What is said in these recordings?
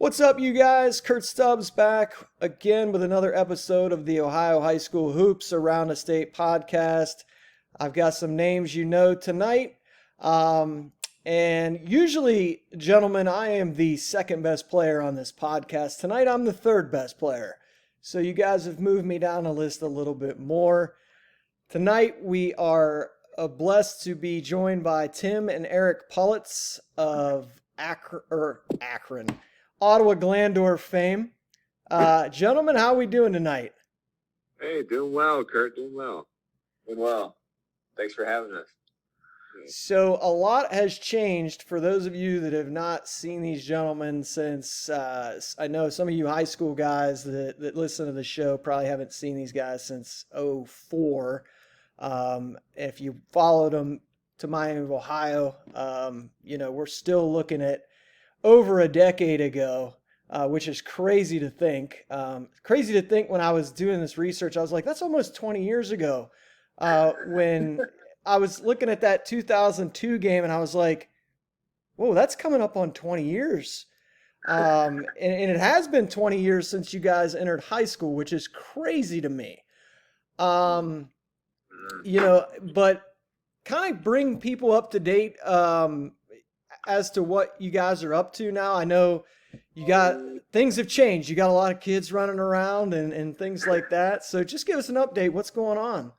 What's up, you guys? Kurt Stubbs back again with another episode of the Ohio High School Hoops Around the State podcast. I've got some names you know tonight. And usually, gentlemen, I am the second best player on this podcast. Tonight, I'm the third best player. So you guys have moved me down the list a little bit more. Tonight, we are blessed to be joined by Tim and Eric Pullitz of Akron. Ottawa-Glandorf fame. Gentlemen, how are we doing tonight? Hey, doing well, Kurt. Doing well. Doing well. Thanks for having us. So a lot has changed for those of you that have not seen these gentlemen since I know some of you high school guys that listen to the show probably haven't seen these guys since '04. If you followed them to Miami of Ohio, we're still looking at over a decade ago, which is crazy to think. Crazy to think when I was doing this research, I was like, that's almost 20 years ago. When I was looking at that 2002 game and I was like, whoa, that's coming up on 20 years. And it has been 20 years since you guys entered high school, which is crazy to me. But kind of bring people up to date, as to what you guys are up to now. I know things have changed. You got a lot of kids running around and things like that. So just give us an update. What's going on?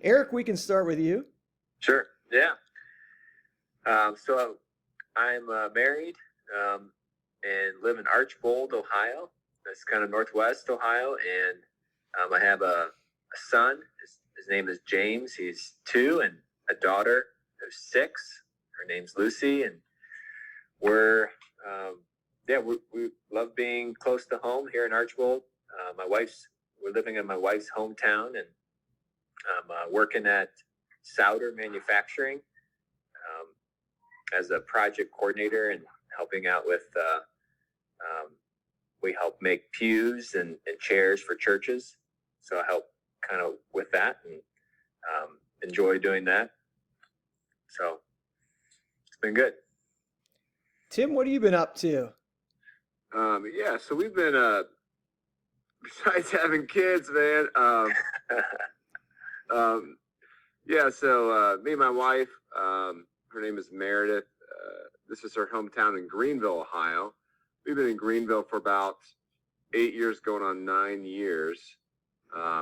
Eric, we can start with you. Sure. Yeah. So I'm married and live in Archbold, Ohio. That's kind of northwest Ohio. And I have a son. His name is James. He's 2, and a daughter who's 6. Her name's Lucy, and we love being close to home here in Archbold. We're living in my wife's hometown, and I'm working at Souter Manufacturing as a project coordinator and helping out with. We help make pews and chairs for churches, so I help kind of with that and enjoy doing that. So it's been good. Tim, what have you been up to? So we've been, besides having kids, man, me and my wife, her name is Meredith. This is her hometown in Greenville, Ohio. We've been in Greenville for about 8 years, going on 9 years.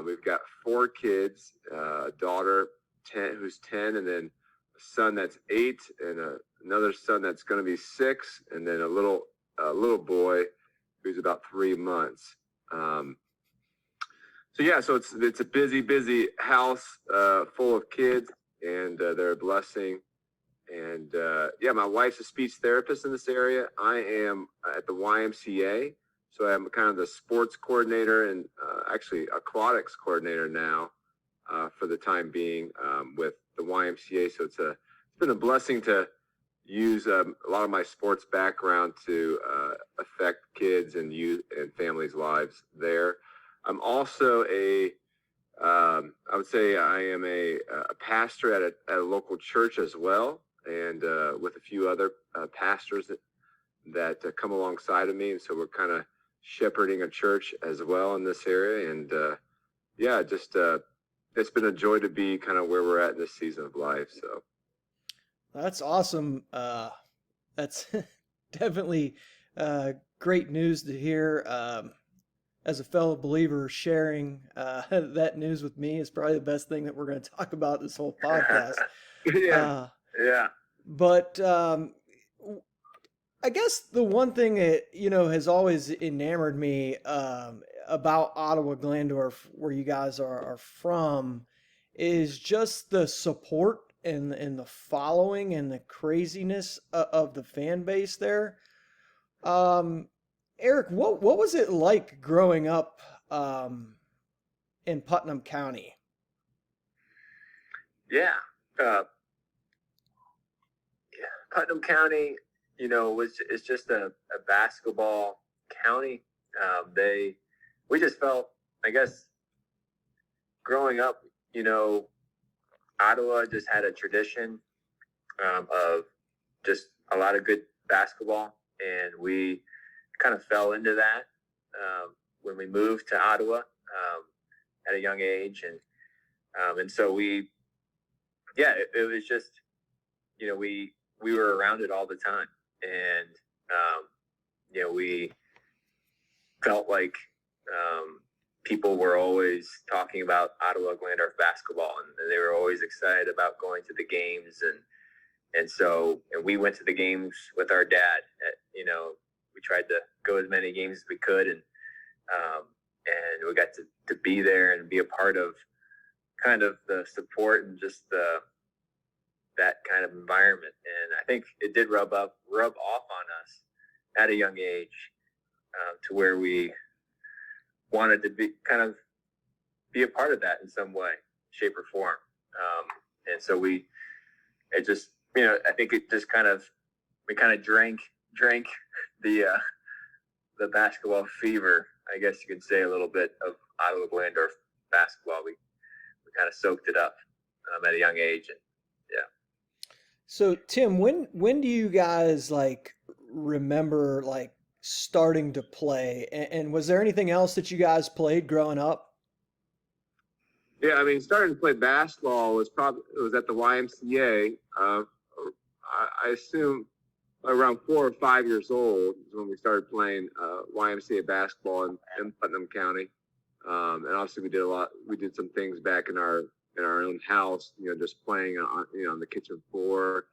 We've got 4 kids, a daughter who's 10, and then a son that's 8, and another son that's going to be 6, and then a little boy who's about 3 months. So it's a busy house full of kids, and they're a blessing. And my wife's a speech therapist in this area. I am at the YMCA, so I'm kind of the sports coordinator and actually aquatics coordinator now for the time being with the YMCA. So it's been a blessing to use a lot of my sports background to affect kids and youth and families' lives there. I'm also I would say I am a pastor at a local church as well, and with a few other pastors that come alongside of me. And so we're kind of shepherding a church as well in this area. And it's been a joy to be kind of where we're at in this season of life. So that's awesome. That's definitely great news to hear. As a fellow believer, sharing that news with me is probably the best thing that we're going to talk about this whole podcast. Yeah. But I guess the one thing that, has always enamored me about Ottawa-Glandorf, where you guys are from, is just the support and the following and the craziness of the fan base there. Eric, what was it like growing up in Putnam County? Putnam County, is just a basketball county. We just felt, I guess, growing up, Ottawa just had a tradition of just a lot of good basketball, and we kind of fell into that when we moved to Ottawa at a young age, and so we, it was just, we were around it all the time, and we felt like people were always talking about Ottawa-Glandorf basketball, and they were always excited about going to the games, and so we went to the games with our dad. We tried to go as many games as we could, and we got to be there and be a part of kind of the support and just that kind of environment. And I think it did rub off on us at a young age, to where we wanted to be a part of that in some way, shape, or form. And so I think it just we kind of drank the basketball fever, I guess you could say, a little bit of Ottawa-Glandorf basketball. We kind of soaked it up at a young age, and So Tim, when do you guys remember starting to play? And was there anything else that you guys played growing up? Yeah, I mean, starting to play basketball was at the YMCA. I assume around 4 or 5 years old is when we started playing YMCA basketball in Putnam County. And obviously we did some things back in our own house, just playing on the kitchen floor,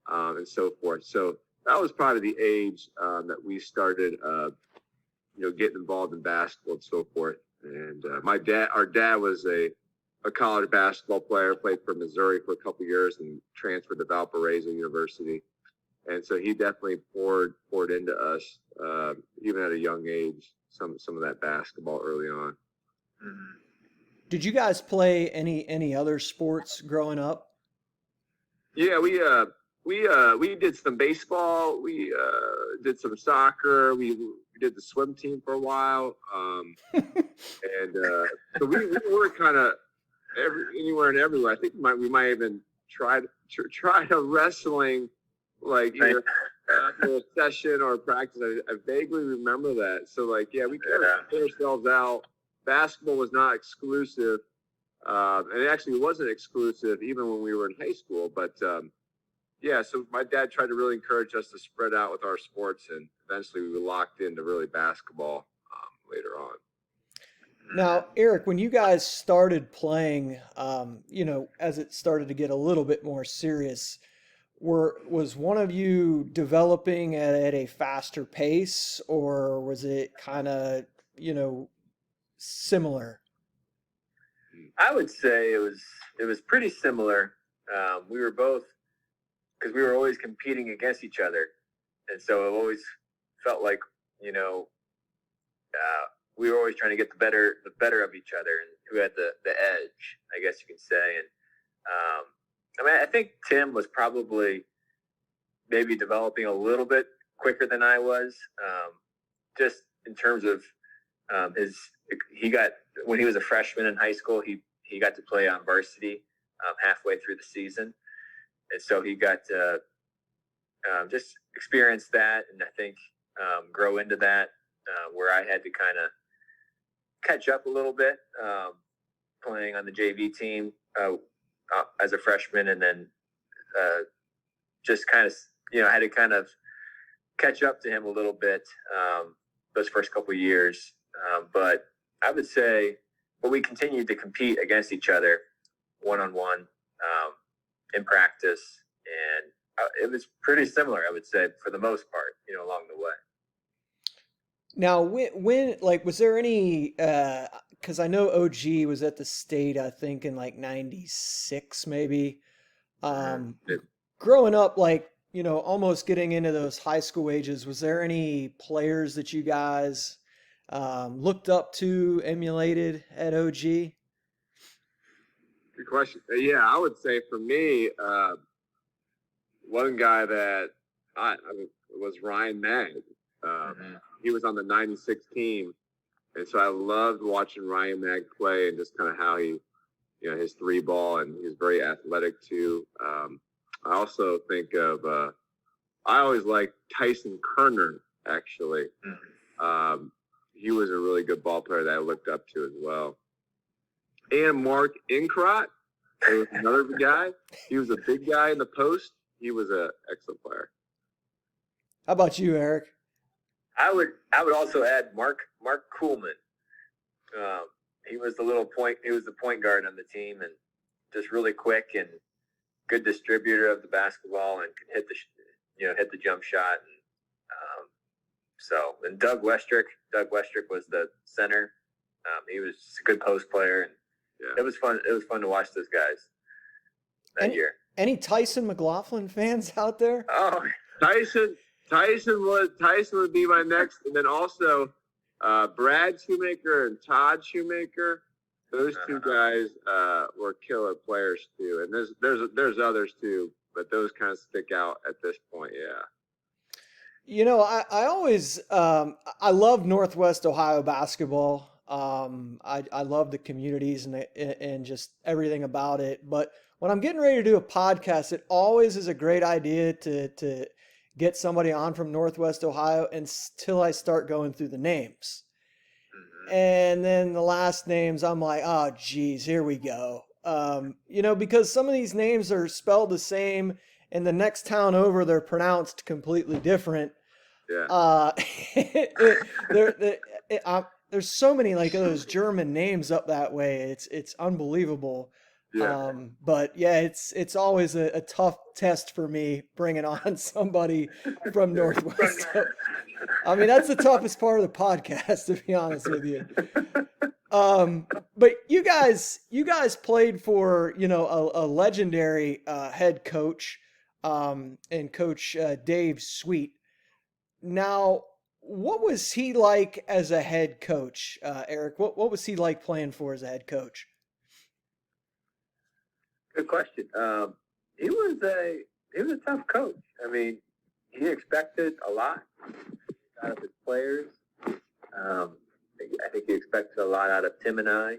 and so forth. So that was probably the age that we started, getting involved in basketball and so forth. And our dad was a college basketball player, played for Missouri for a couple of years and transferred to Valparaiso University. And so he definitely poured into us, even at a young age, some of that basketball early on. Mm-hmm. Did you guys play any other sports growing up? Yeah, we did some baseball. We did some soccer. We did the swim team for a while. And so we were kind of anywhere and everywhere. I think we might even try to wrestling, either a session or practice. I vaguely remember that. So we kind of put ourselves out. Basketball was not exclusive, and it actually wasn't exclusive even when we were in high school. But so my dad tried to really encourage us to spread out with our sports, and eventually we were locked into really basketball later on. Now, Eric, when you guys started playing, as it started to get a little bit more serious, was one of you developing at a faster pace, or was it kind of, similar? I would say it was pretty similar. We were both, because we were always competing against each other, and so it always felt like we were always trying to get the better of each other, and who had the edge, I guess you can say. And I think Tim was probably maybe developing a little bit quicker than I was, just in terms of when he was a freshman in high school, he got to play on varsity halfway through the season, and so he got to just experience that, and I think grow into that, where I had to kind of catch up a little bit, playing on the JV team as a freshman, and then just kind of I had to kind of catch up to him a little bit those first couple of years. But I would say, we continued to compete against each other one-on-one in practice, and it was pretty similar, I would say, for the most part, along the way. Now, when was there any, because I know OG was at the state, I think in 96 maybe. Growing up, almost getting into those high school ages, was there any players that you guys looked up to, emulated at OG? Good question. Yeah, I would say for me, one guy that was Ryan Mag. He was on the 96 team, and so I loved watching Ryan Mag play, and just kind of how he, his three ball, and he's very athletic too. I also think of I always liked Tyson Kerner, actually. He was a really good ball player that I looked up to as well. And Mark Inkrot, there was another guy. He was a big guy in the post. He was an excellent player. How about you, Eric? I would also add Mark Kuhlman. He was the point guard on the team, and just really quick and good distributor of the basketball, and could hit the jump shot. And Doug Westrick was the center. He was just a good post player, and it was fun. It was fun to watch those guys that year. Any Tyson McLaughlin fans out there? Oh, Tyson would be my next, and then also Brad Shoemaker and Todd Shoemaker. Those two guys were killer players too, and there's others too, but those kind of stick out at this point. Yeah. You know, I always I love Northwest Ohio basketball. I love the communities and just everything about it. But when I'm getting ready to do a podcast, it always is a great idea to get somebody on from Northwest Ohio until I start going through the names. And then the last names, I'm like, oh, geez, here we go. You know, because some of these names are spelled the same, and the next town over, they're pronounced completely different. Yeah. There's so many like those German names up that way. It's unbelievable. Yeah. But yeah, it's always a tough test for me bringing on somebody from Northwest. I mean, that's the toughest part of the podcast, to be honest with you. But you guys played for, you know, a legendary head coach, and Coach Dave Sweet. Now, what was he like as a head coach, Eric? What was he like playing for as a head coach? Good question. He was a tough coach. I mean, he expected a lot out of his players. I think he expected a lot out of Tim and I.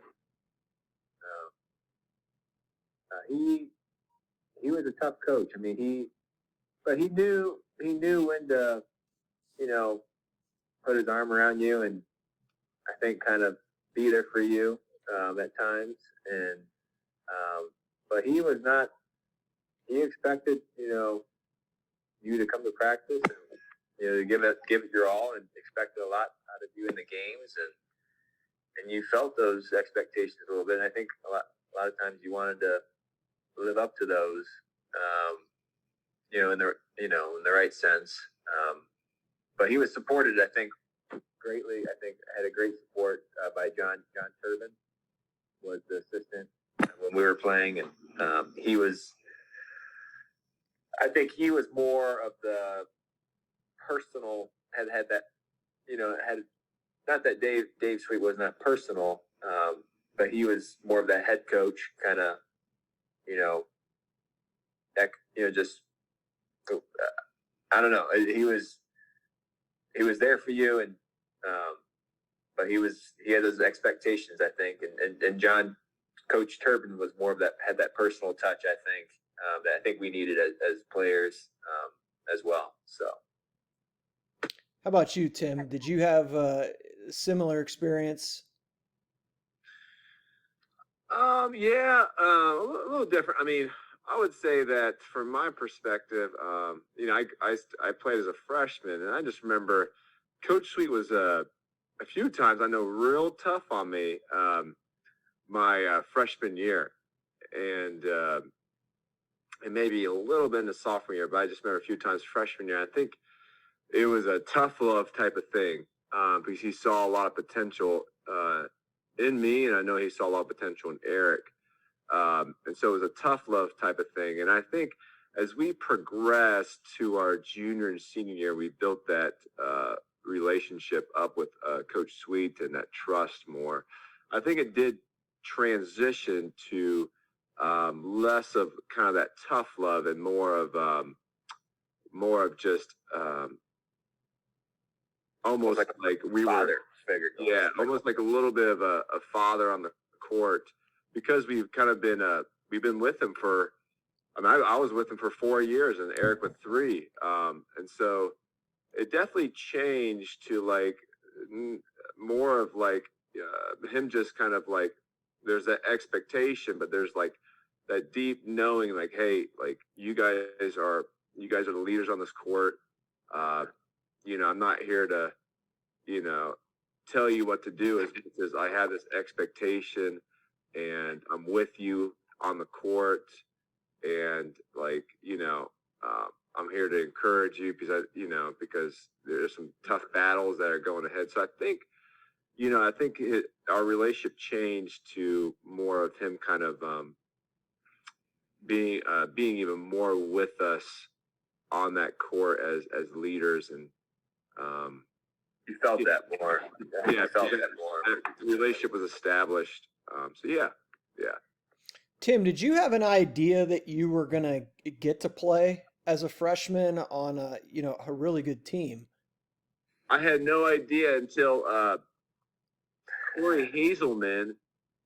He was a tough coach. I mean, he knew when to, you know, put his arm around you and I think kind of be there for you at times. And but he was not. He expected, you know, you to come to practice and, you know, to give it your all, and expected a lot out of you in the games, and you felt those expectations a little bit. And I think a lot of times you wanted to live up to those, you know, in the right sense. But he was supported, I think, greatly. I think had a great support by John Turbin, was the assistant when we were playing, and he was. I think he was more of the personal. Had that, you know, had not that Dave Sweet was not personal, but he was more of that head coach kind of, you know, that, you know, just I don't know. He was there for you, and but he had those expectations, I think, and Coach Turbin was more of that, had that personal touch, I think, that I think we needed as players as well. So, how about you, Tim? Did you have a similar experience? Yeah, a little different. I mean, I would say that from my perspective, you know, I played as a freshman, and I just remember Coach Sweet was a few times, I know, real tough on me my freshman year, and maybe a little bit in the sophomore year, but I just remember a few times freshman year. I think it was a tough love type of thing because he saw a lot of potential in me, and I know he saw a lot of potential in Eric. And so it was a tough love type of thing. And I think as we progressed to our junior and senior year, we built that relationship up with Coach Sweet and that trust more. I think it did transition to less of kind of that tough love and more of just almost like we were, yeah, almost like a little bit of a father on the court, because we've kind of been we've been with him for I mean, I was with him for 4 years and Eric with 3. And so it definitely changed to like more of like him just kind of like, there's that expectation, but there's like that deep knowing like, hey, like you guys are the leaders on this court. You know, I'm not here to, you know, tell you what to do, as much as I have this expectation and I'm with you on the court. And like, you know, I'm here to encourage you because there's some tough battles that are going ahead. So I think, you know, our relationship changed to more of him kind of being even more with us on that court as leaders. And you felt that more. Yeah, I felt that more. The relationship was established. So yeah. Tim, did you have an idea that you were going to get to play as a freshman on a really good team? I had no idea until Corey Hazelman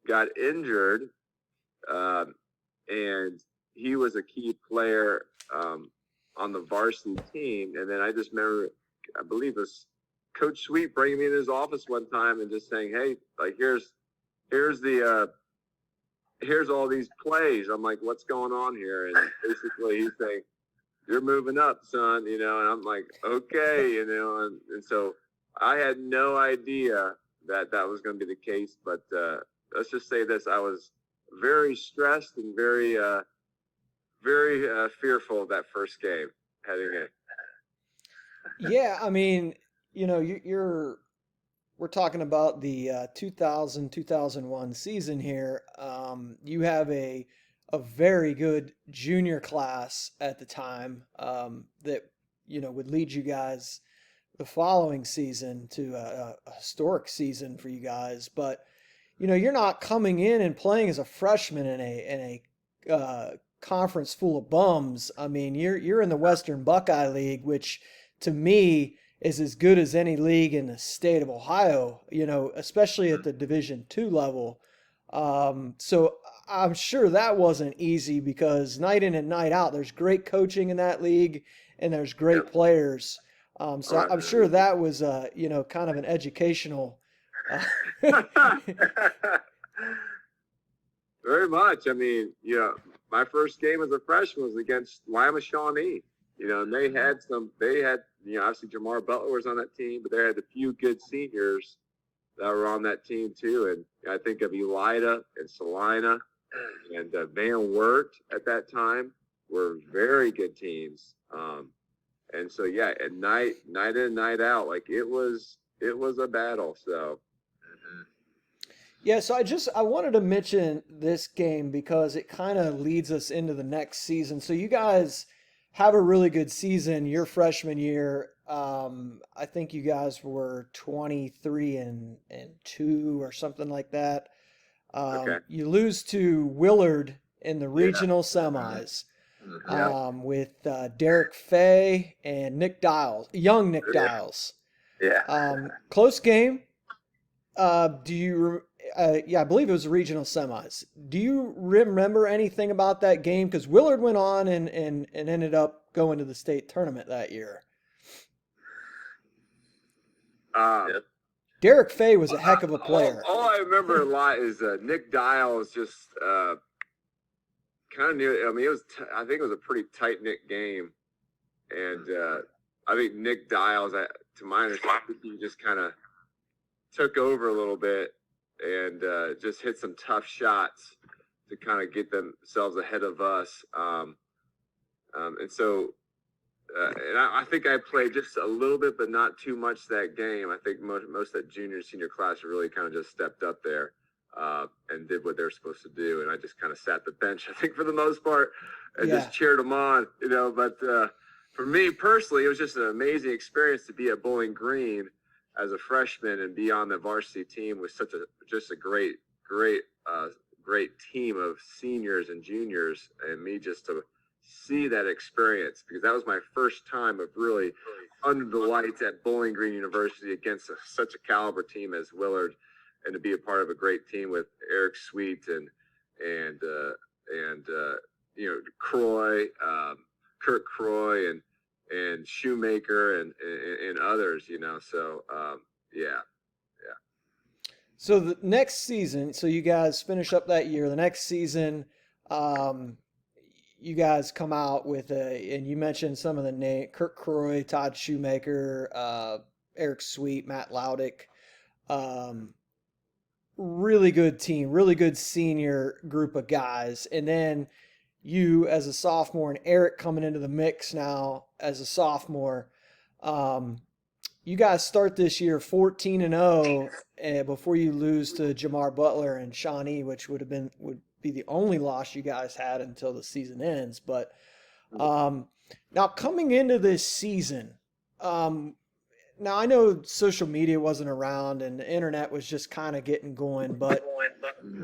got injured, and he was a key player on the varsity team. And then I just remember, I believe it was Coach Sweet bringing me in his office one time and just saying, "Hey, like here's all these plays." I'm like, "What's going on here?" And basically he's saying, "You're moving up, son," you know, and I'm like, "Okay," you know, and so I had no idea that was going to be the case, but let's just say this: I was very stressed and very fearful of that first game heading in. Yeah, I mean, you know, we're talking about the 2000-2001 season here. You have a very good junior class at the time that, you know, would lead you guys the following season to a historic season for you guys. But, you know, you're not coming in and playing as a freshman in a conference full of bums. I mean, you're in the Western Buckeye League, which to me is as good as any league in the state of Ohio, you know, especially at the Division II level. So I'm sure that wasn't easy because night in and night out, there's great coaching in that league and there's great players. So I'm sure that was, you know, kind of an educational. Very much. I mean, you know, my first game as a freshman was against Lima Shawnee. You know, and they had, you know, obviously Jamar Butler was on that team, but they had a few good seniors that were on that team too. And I think of Elida and Salina and Van Wert at that time were very good teams. And so, yeah, at night in, night out, like it was a battle. So. Yeah, so I wanted to mention this game because it kind of leads us into the next season. So you guys have a really good season your freshman year. I think you guys were 23-2 or something like that. Okay. You lose to Willard in the regional semis with Derek Fay and Nick Dials, young Nick Dials. Yeah. Close game. Do you? Yeah, I believe it was regional semis. Do you remember anything about that game? Because Willard went on and ended up going to the state tournament that year. Derek Fay was a heck of a player. All I remember a lot is Nick Dials just kind of near. I mean, I think it was a pretty tight knit game, and I think Nick Dials, to my understanding, he just kind of took over a little bit and just hit some tough shots to kind of get themselves ahead of us. And so, and I think I played just a little bit, but not too much that game. I think most of that junior and senior class really kind of just stepped up there and did what they were supposed to do. And I just kind of sat the bench, I think, for the most part, and just cheered them on, you know. But for me personally, it was just an amazing experience to be at Bowling Green as a freshman and be on the varsity team with just a great team of seniors and juniors, and me just to see that experience, because that was my first time of really under the lights at Bowling Green University against such a caliber team as Willard, and to be a part of a great team with Eric Sweet and Croy, Kurt Croy, and Shoemaker, and others. So yeah. So the next season, so you guys finish up that year. The next season, you guys come out with and you mentioned some of the name: Kurt Croy, Todd Shoemaker, Eric Sweet, Matt Laudick. Really good team, really good senior group of guys. And then you as a sophomore and Eric coming into the mix now as a sophomore. You guys start this year 14-0 before you lose to Jamar Butler and Shawnee, which would be the only loss you guys had until the season ends. But now coming into this season, now I know social media wasn't around and the internet was just kind of getting going, but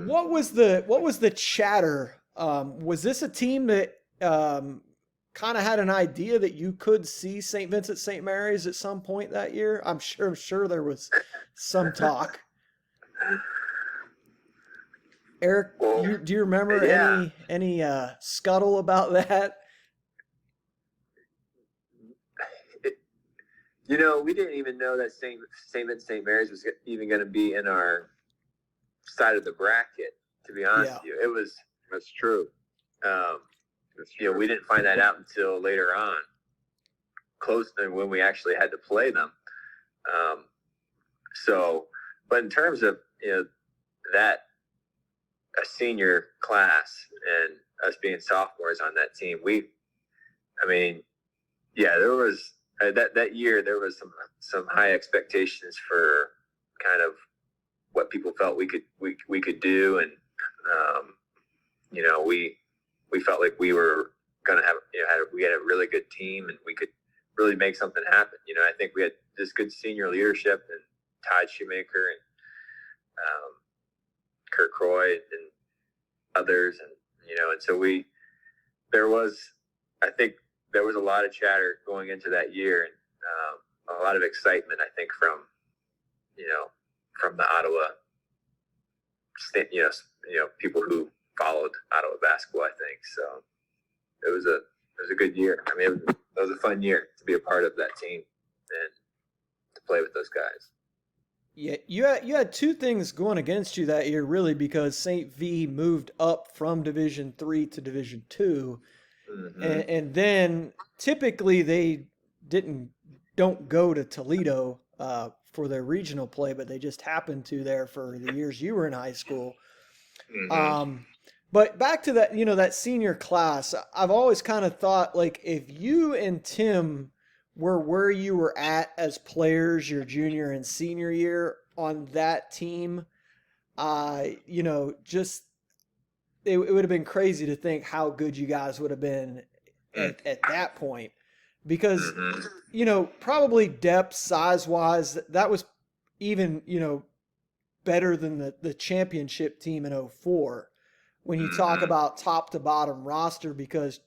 what was the chatter? Was this a team that kind of had an idea that you could see St. Vincent-St. Mary's at some point that year? I'm sure there was some talk. Eric, do you remember any scuttle about that? We didn't even know that St. Vincent-St. Mary's was even going to be in our side of the bracket, to be honest with you. That's true. We didn't find that out until later on, close to when we actually had to play them. But in terms of, that a senior class and us being sophomores on that team, there was that year, there was some high expectations for kind of what people felt we could do. And, we felt like we were going to have, we had a really good team and we could really make something happen. I think we had this good senior leadership and Todd Shoemaker and Kurt Croy and others. And so I think there was a lot of chatter going into that year and a lot of excitement, I think, from the Ottawa State, people who followed Ottawa basketball, I think. So it was a good year. It was a fun year to be a part of that team and to play with those guys. Yeah, you had two things going against you that year, really, because St. V moved up from Division III to Division II, and then typically they don't go to Toledo for their regional play, but they just happened to there for the years you were in high school. But back to that, that senior class, I've always kind of thought, like, if you and Tim were where you were at as players your junior and senior year on that team, just it would have been crazy to think how good you guys would have been at that point. Because, probably depth, size-wise, that was even, better than the championship team in 2004 when you talk about top-to-bottom roster, because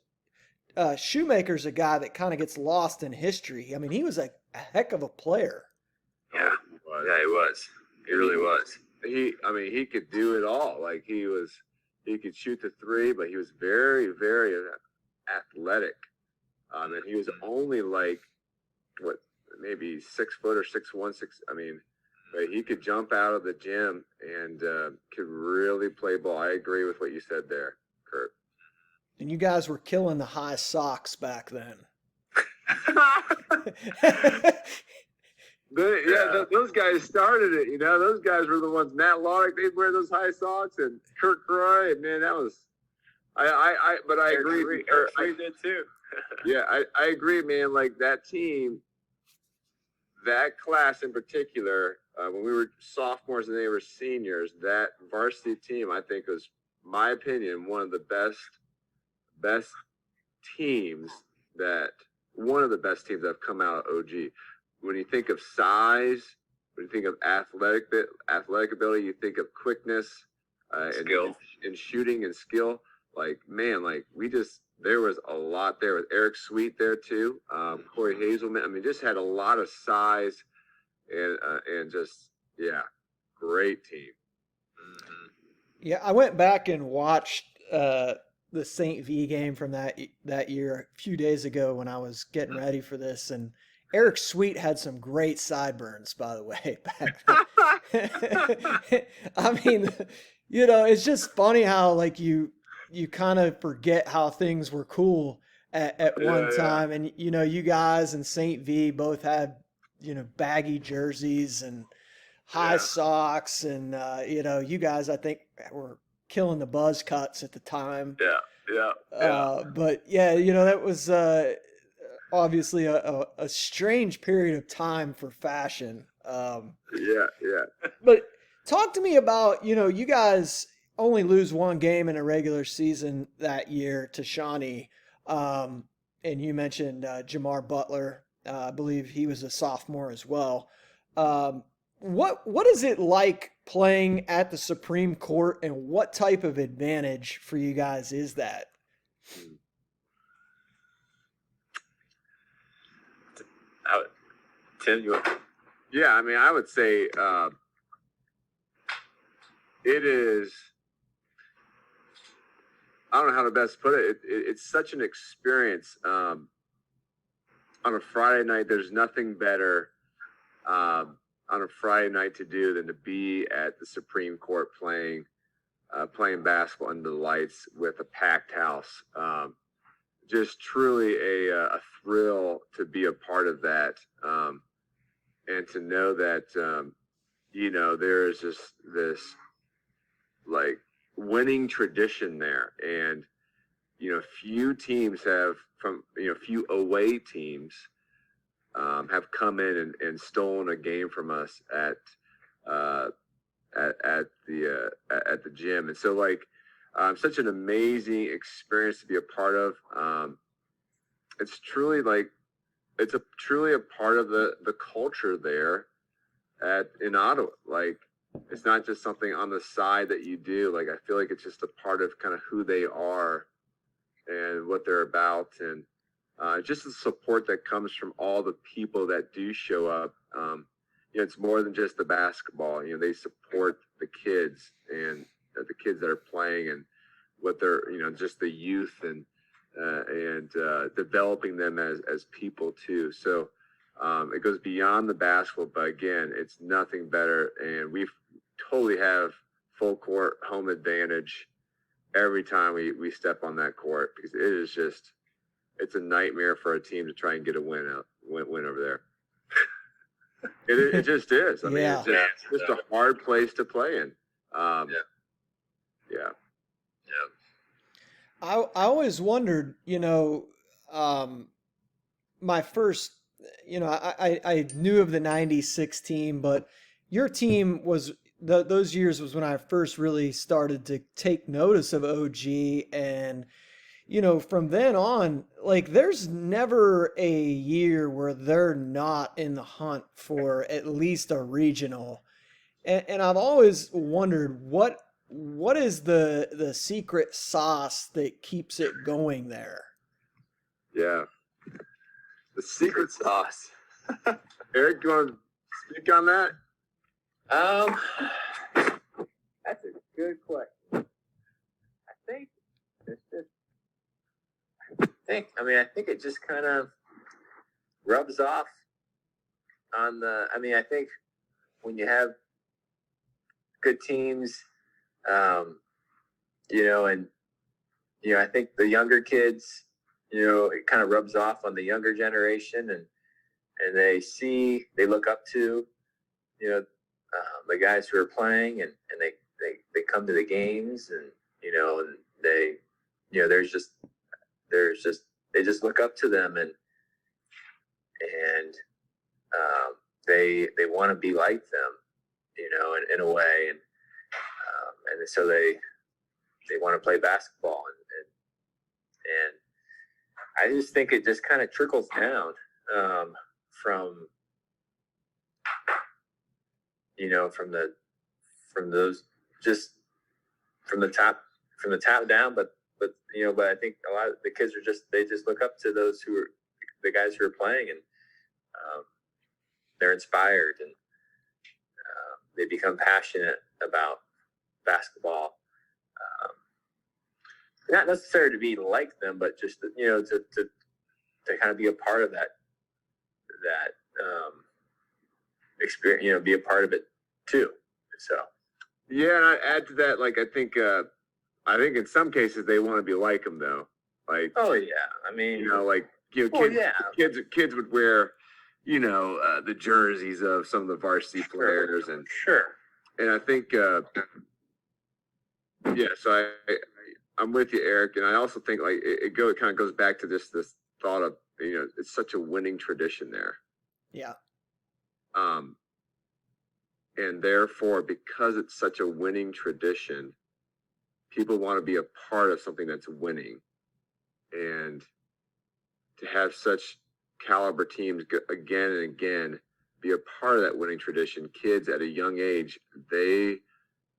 Shoemaker's a guy that kind of gets lost in history. He was a heck of a player. Yeah, he was. He really was. He could do it all. Like, he could shoot the three, but he was very, very athletic. And he was only maybe 6 foot or 6'1", but he could jump out of the gym and could really play ball. I agree with what you said there, Kurt. And you guys were killing the high socks back then. Those guys started it. Those guys were the ones. Matt Laudick, they'd wear those high socks, and Kurt Croy. And man, that was. But I agree. I did too. Yeah, I agree, man. Like, that team, that class in particular, when we were sophomores and they were seniors, that varsity team, I think, was, my opinion, one of the best teams that have come out of OG. When you think of size, when you think of athletic ability, you think of quickness, skill, and shooting and skill. Like, man, there was a lot there with Eric Sweet there too. Corey Hazelman. Just had a lot of size and just, great team. Yeah, I went back and watched the the St. V game from that year a few days ago when I was getting ready for this, and Eric Sweet had some great sideburns, by the way, back then. I mean, it's just funny how like you kind of forget how things were cool at one time, and you guys and St. V both had baggy jerseys and high socks, and you guys I think were killing the buzz cuts at the time. But that was obviously a strange period of time for fashion. But talk to me about, you guys only lose one game in a regular season that year to Shawnee. And you mentioned Jamar Butler. I believe he was a sophomore as well. What is it like playing at the Supreme Court, and what type of advantage for you guys is that? Tim, you want? Yeah, I mean, I would say it is. I don't know how to best put it. It's such an experience. On a Friday night, there's nothing better on a Friday night to do than to be at the Supreme Court playing basketball under the lights with a packed house. Just truly a thrill to be a part of that, and to know that there is just this like winning tradition there, and few teams have few away teams have come in and stolen a game from us at the gym. And so such an amazing experience to be a part of. It's truly truly a part of the culture there in Ottawa. Like, it's not just something on the side that you do. Like, I feel like it's just a part of kind of who they are and what they're about, and just the support that comes from all the people that do show up. It's more than just the basketball. They support the kids and the kids that are playing, and what they're, just the youth, and developing them as people too. So it goes beyond the basketball, but again, it's nothing better. And we totally have full court home advantage every time we step on that court, because it is just, it's a nightmare for a team to try and get a win over there. It just is. I mean, it's just a hard place to play in. I always wondered, my first, I knew of the 96 team, but your team was, those years was when I first really started to take notice of OG. And, from then on, like, there's never a year where they're not in the hunt for at least a regional. And I've always wondered what is the secret sauce that keeps it going there? Yeah. The secret sauce. Eric, do you want to speak on that? That's a good question. I think it's just, I think it just kind of rubs off on I think when you have good teams, I think the younger kids, it kind of rubs off on the younger generation, and they look up to, the guys who are playing, and they come to the games, and, and they just look up to them, and they want to be like them, in a way. And so they want to play basketball, and I just think it just kind of trickles down from the top down, but I think a lot of the kids they just look up to those the guys who are playing, and they're inspired, and they become passionate about basketball. not necessarily to be like them, but just to kind of be a part of that experience, be a part of it too. So yeah, and I add to that, like I think in some cases they want to be like them though. Like, oh yeah, I mean, kids would wear, the jerseys of some of the varsity players, and I think, So I'm with you, Eric, and I also think like it kind of goes back to this thought of it's such a winning tradition there. Yeah. And therefore, because it's such a winning tradition, people want to be a part of something that's winning. And to have such caliber teams again and again be a part of that winning tradition, kids at a young age, I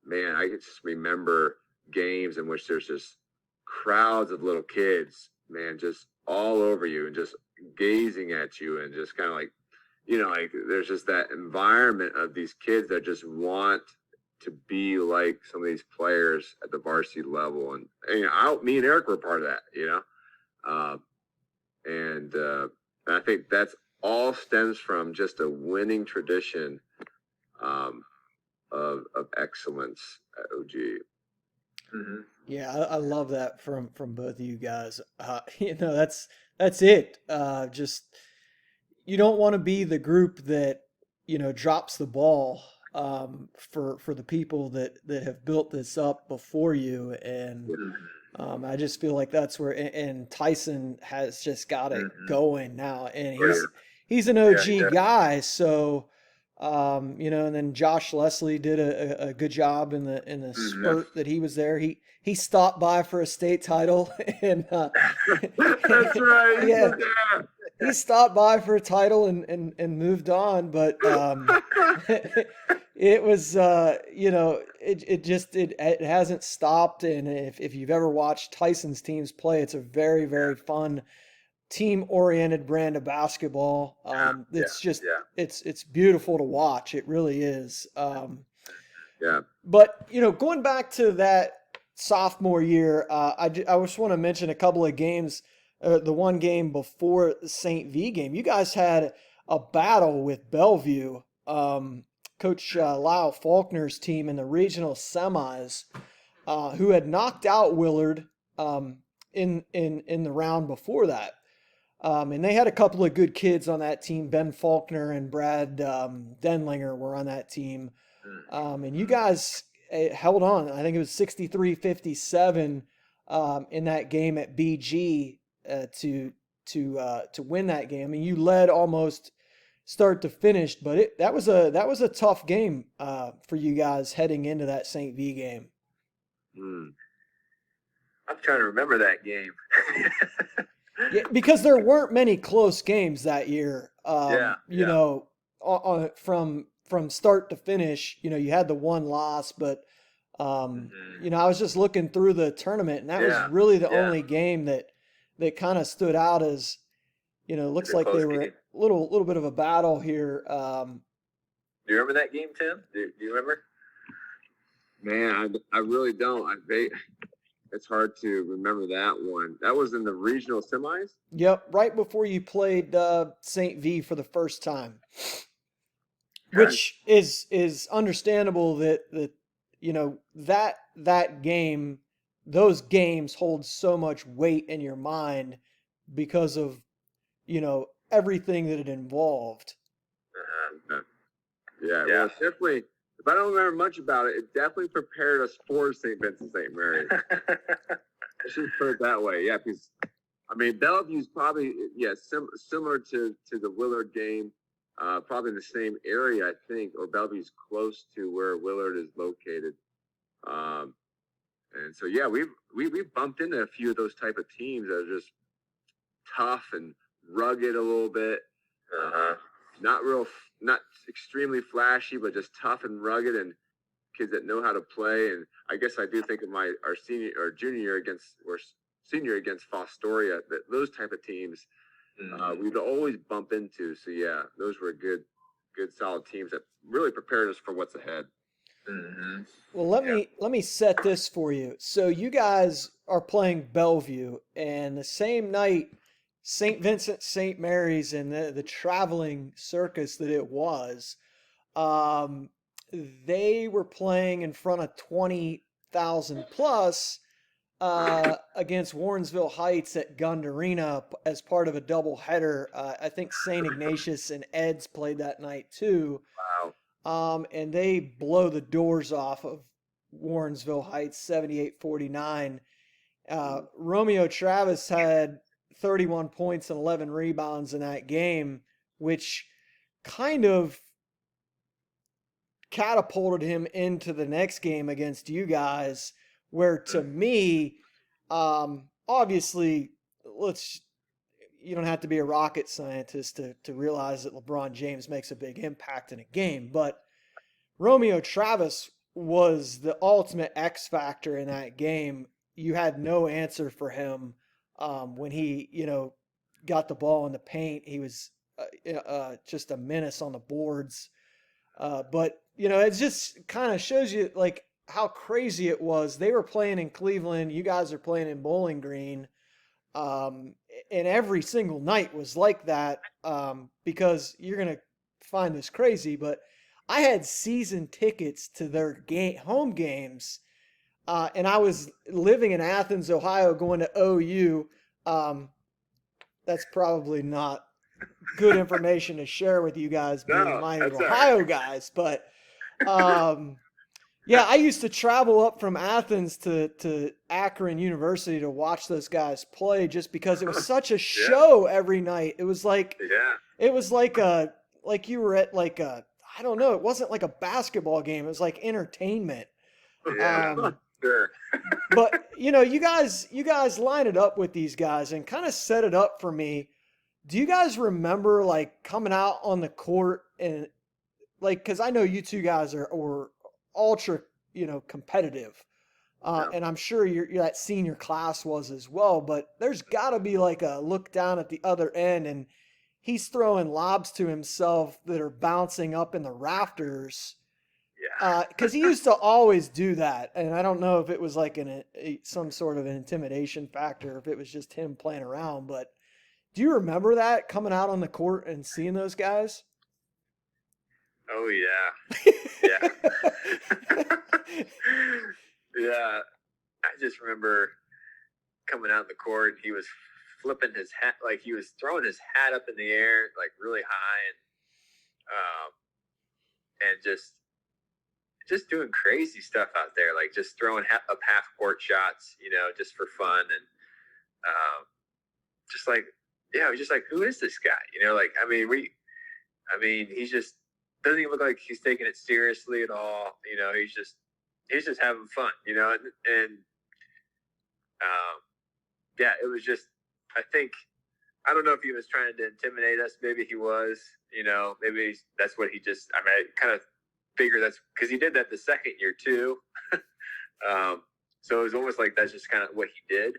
can just remember games in which there's just crowds of little kids, man, just all over you and just gazing at you and just kind of like, there's just that environment of these kids that just want to be like some of these players at the varsity level. And me and Eric were part of that, and I think that's all stems from just a winning tradition of excellence at OG. Mm-hmm. Yeah, I love that from both of you guys. That's it. Just you don't want to be the group that drops the ball for the people that have built this up before you, and I just feel like that's where and Tyson has just got it going now, and he's an OG guy, so and then Josh Leslie did a good job in the spurt that he was there. He stopped by for a state title, and that's right. Yeah. He stopped by for a title and moved on, but it was it hasn't stopped. And if you've ever watched Tyson's teams play, it's a very, very fun team-oriented brand of basketball. It's beautiful to watch. It really is. But going back to that sophomore year, I just want to mention a couple of games. The one game before the St. V game, you guys had a battle with Bellevue, Coach Lyle Faulkner's team in the regional semis, who had knocked out Willard in the round before that. And they had a couple of good kids on that team. Ben Faulkner and Brad Denlinger were on that team. And you guys held on. I think it was 63-57 in that game at BG. To win that game. I mean, you led almost start to finish, but that was a tough game for you guys heading into that St. V game. I'm trying to remember that game. Yeah, because there weren't many close games that year. From start to finish, you had the one loss, but I was just looking through the tournament, and that was really the only game that kind of stood out as, looks like they were a little bit of a battle here. Do you remember that game, Tim? Do you remember? Man, I really don't. It's hard to remember that one. That was in the regional semis? Yep, right before you played St. V for the first time, which is understandable that that game. Those games hold so much weight in your mind because of, everything that it involved. Well, definitely, if I don't remember much about it, it definitely prepared us for St. Vincent-St. Mary. I should put it that way. Yeah, because, Bellevue's probably, similar to the Willard game, probably in the same area, I think, or Bellevue's close to where Willard is located. And so, we've bumped into a few of those type of teams that are just tough and rugged a little bit. Not extremely flashy, but just tough and rugged, and kids that know how to play. And I guess I do think of our junior year senior against Fostoria, that those type of teams we'd always bump into. So those were good solid teams that really prepared us for what's ahead. Well, let me set this for you. So you guys are playing Bellevue, and the same night, St. Vincent St. Mary's and the traveling circus that it was, um, they were playing in front of 20,000 plus against Warrensville Heights at Gund Arena as part of a doubleheader. I think St. Ignatius and Eds played that night too. Wow. And they blow the doors off of Warrensville Heights 78-49. Romeo Travis had 31 points and 11 rebounds in that game, which kind of catapulted him into the next game against you guys, where to me, obviously, you don't have to be a rocket scientist to realize that LeBron James makes a big impact in a game, but Romeo Travis was the ultimate X factor in that game. You had no answer for him when he, got the ball in the paint. He was just a menace on the boards. But it just kind of shows you like how crazy it was. They were playing in Cleveland. You guys are playing in Bowling Green. And every single night was like that because you're going to find this crazy, but I had season tickets to their home games, and I was living in Athens, Ohio, going to OU. That's probably not good information to share with you guys, being Miami, Ohio guys, but yeah, I used to travel up from Athens to Akron University to watch those guys play just because it was such a show every night. It was like it was like you were at like a, I don't know, it wasn't like a basketball game. It was like entertainment. Yeah, sure. But you guys line it up with these guys and kind of set it up for me. Do you guys remember like coming out on the court and like, because I know you two guys are ultra, competitive, and I'm sure that senior class was as well. But there's got to be like a look down at the other end, and he's throwing lobs to himself that are bouncing up in the rafters. Yeah. Because he used to always do that, and I don't know if it was like some sort of an intimidation factor, if it was just him playing around. But do you remember that, coming out on the court and seeing those guys? Oh yeah, yeah, yeah. I just remember coming out in the court. He was flipping his hat, like he was throwing his hat up in the air, like really high, and just doing crazy stuff out there, like just throwing up half court shots, just for fun, and just like, yeah, it was just like, who is this guy? He's just doesn't even look like he's taking it seriously at all. He's just having fun, and yeah, it was just, I don't know if he was trying to intimidate us. Maybe he was, maybe that's what I kind of figure that's because he did that the second year too. So it was almost like that's just kind of what he did.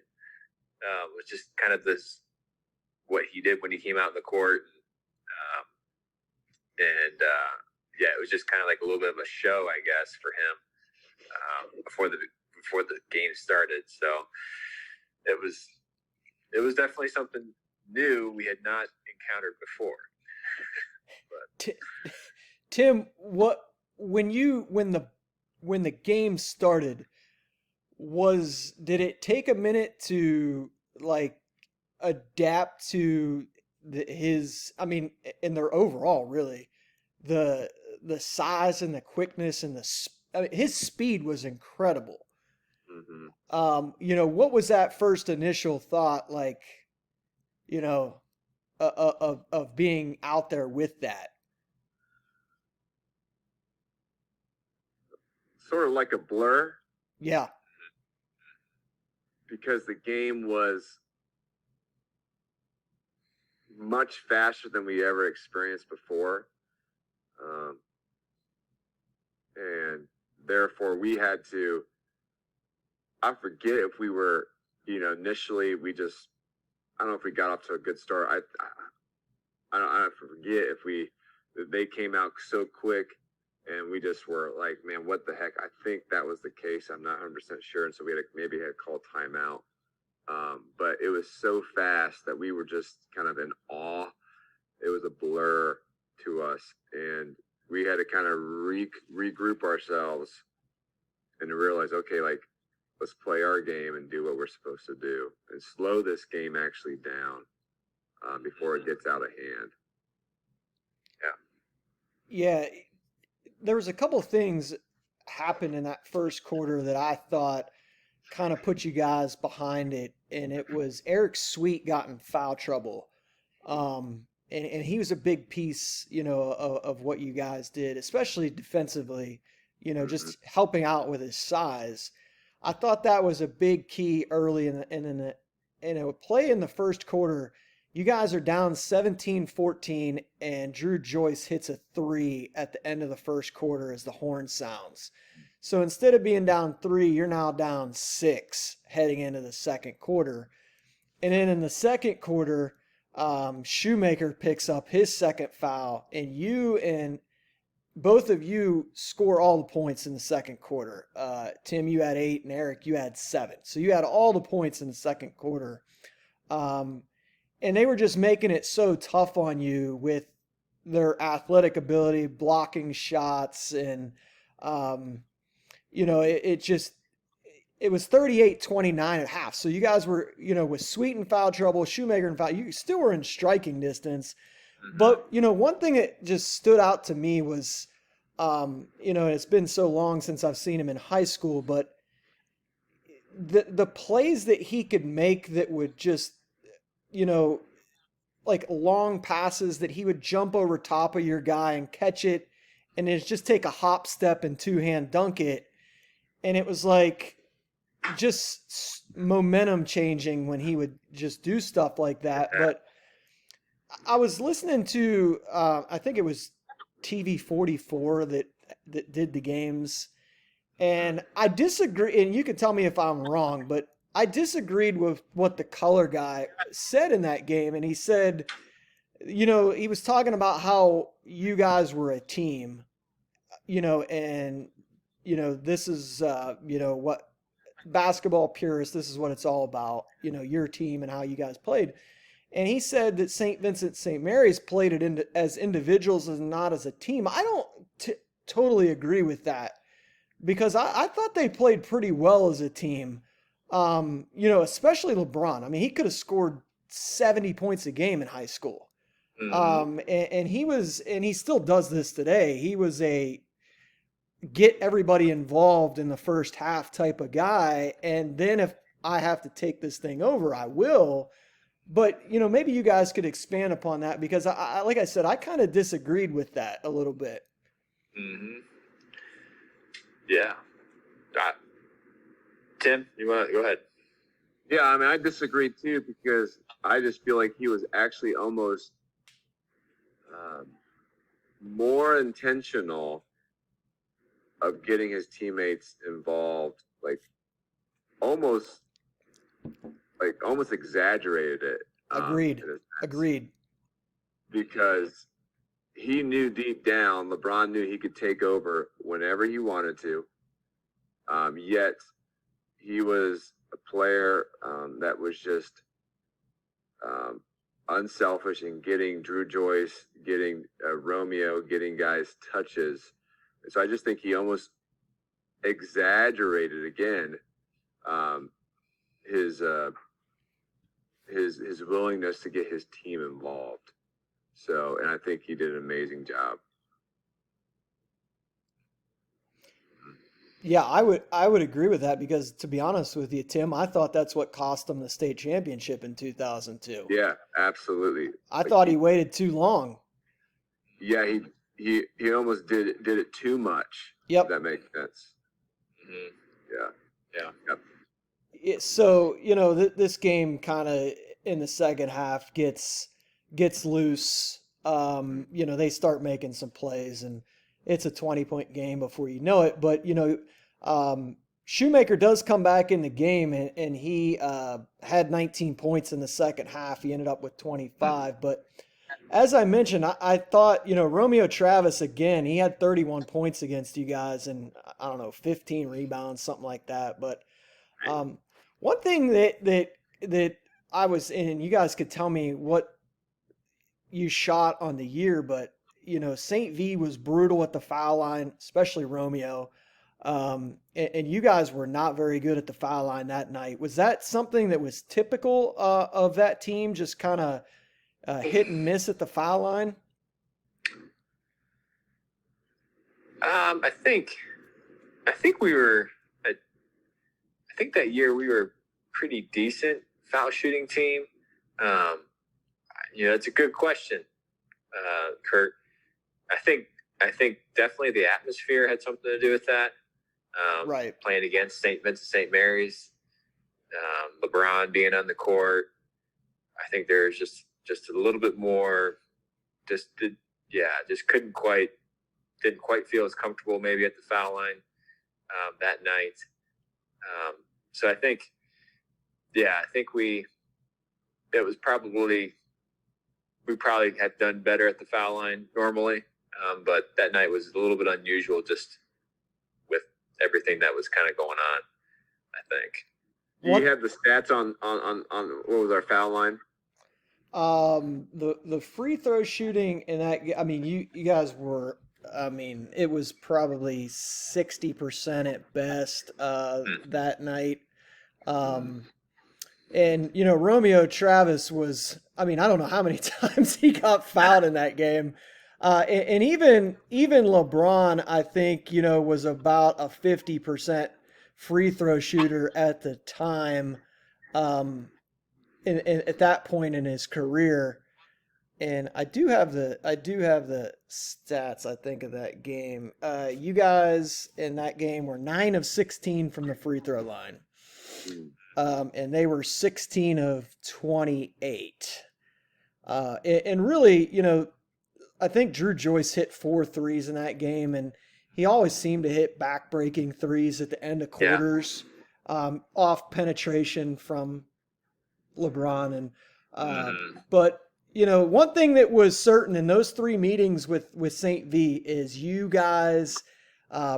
Was just kind of what he did when he came out in the court. Yeah, it was just kind of like a little bit of a show, I guess, for him before the game started. So it was definitely something new we had not encountered before. But. Tim, when the game started, did it take a minute to like adapt to in their overall, really, the size and the quickness and his speed was incredible. Mm-hmm. What was that first initial thought like, of being out there with that? Sort of like a blur. Yeah. Because the game was much faster than we ever experienced before. And therefore we had to, I forget if we were, initially I don't know if we got off to a good start. I forget if they came out so quick And we just were like, man, what the heck? I think that was the case. I'm not 100% sure. And so we had maybe had to call timeout. But it was so fast that we were just kind of in awe. It was a blur to us. And we had to kind of regroup ourselves and to realize, okay, like, let's play our game and do what we're supposed to do and slow this game actually down before it gets out of hand. Yeah. There was a couple of things happened in that first quarter that I thought kind of put you guys behind it. And it was Eric Sweet got in foul trouble. And he was a big piece, of what you guys did, especially defensively, just helping out with his size. I thought that was a big key early in a play in the first quarter. You guys are down 17-14, and Drew Joyce hits a 3 at the end of the first quarter as the horn sounds. So instead of being down 3, you're now down 6 heading into the second quarter. And then in the second quarter, Shoemaker picks up his second foul, and both of you score all the points in the second quarter. Tim, you had 8, and Eric, you had 7. So you had all the points in the second quarter. And they were just making it so tough on you with their athletic ability, blocking shots, and, it was 38-29 at half. So you guys were, with Sweet in foul trouble, Shoemaker in foul, you still were in striking distance. But, one thing that just stood out to me was, it's been so long since I've seen him in high school, but the plays that he could make that would just, like long passes that he would jump over top of your guy and catch it and then just take a hop step and two-hand dunk it. And it was like just momentum changing when he would just do stuff like that. But I was listening to, I think it was TV 44 that did the games. And I disagree, and you can tell me if I'm wrong, but I disagreed with what the color guy said in that game. And he said, he was talking about how you guys were a team, and, this is, what basketball purists, this is what it's all about, your team and how you guys played. And he said that St. Vincent-St. Mary's played it as individuals and not as a team. I don't totally agree with that because I thought they played pretty well as a team. Especially LeBron. I mean, he could have scored 70 points a game in high school. And he still does this today. He was a get everybody involved in the first half type of guy. And then if I have to take this thing over, I will. But, maybe you guys could expand upon that because I like I said, I kind of disagreed with that a little bit. Yeah. Tim, you want to go ahead? Yeah, I mean, I disagree too because I just feel like he was actually almost more intentional of getting his teammates involved, almost exaggerated it. Agreed. Because he knew deep down, LeBron knew he could take over whenever he wanted to. Yet he was a player that was just unselfish in getting Drew Joyce, getting Romeo, getting guys touches. And so I just think he almost exaggerated again his willingness to get his team involved. So, and I think he did an amazing job. Yeah, I would agree with that because to be honest with you, Tim, I thought that's what cost him the state championship in 2002. Yeah, absolutely. I thought he waited too long. Yeah, he almost did it too much. Yep. If that makes sense. Yeah. Yep. So, this game kind of in the second half gets loose. They start making some plays and it's a 20-point game before you know it. But, Shoemaker does come back in the game and he had 19 points in the second half. He ended up with 25. But as I mentioned, I thought, Romeo Travis, again, he had 31 points against you guys and, I don't know, 15 rebounds, something like that. But um, one thing that I was in, you guys could tell me what you shot on the year, but, St. V was brutal at the foul line, especially Romeo. And you guys were not very good at the foul line that night. Was that something that was typical of that team, just kind of hit and miss at the foul line? I think we were. I think that year we were a pretty decent foul shooting team. It's a good question, Kurt. I think definitely the atmosphere had something to do with that. Right. Playing against St. Vincent-St. Mary's, LeBron being on the court. I think there's just a little bit more. Just didn't quite feel as comfortable maybe at the foul line that night. So I think we probably had done better at the foul line normally, but that night was a little bit unusual just with everything that was kind of going on, I think. Do you have the stats on what was our foul line? The free throw shooting in that, I mean, you guys were, I mean, it was probably 60% at best that night. And, Romeo Travis was, I mean, I don't know how many times he got fouled in that game. And even LeBron, I think, was about a 50% free throw shooter at the time, at that point in his career. And I do have the stats, I think, of that game. You guys in that game were 9 of 16 from the free throw line. And they were 16 of 28. And really, I think Drew Joyce hit 4 threes in that game, and he always seemed to hit back-breaking threes at the end of quarters, off penetration from LeBron. And but one thing that was certain in those 3 meetings with St. V is you guys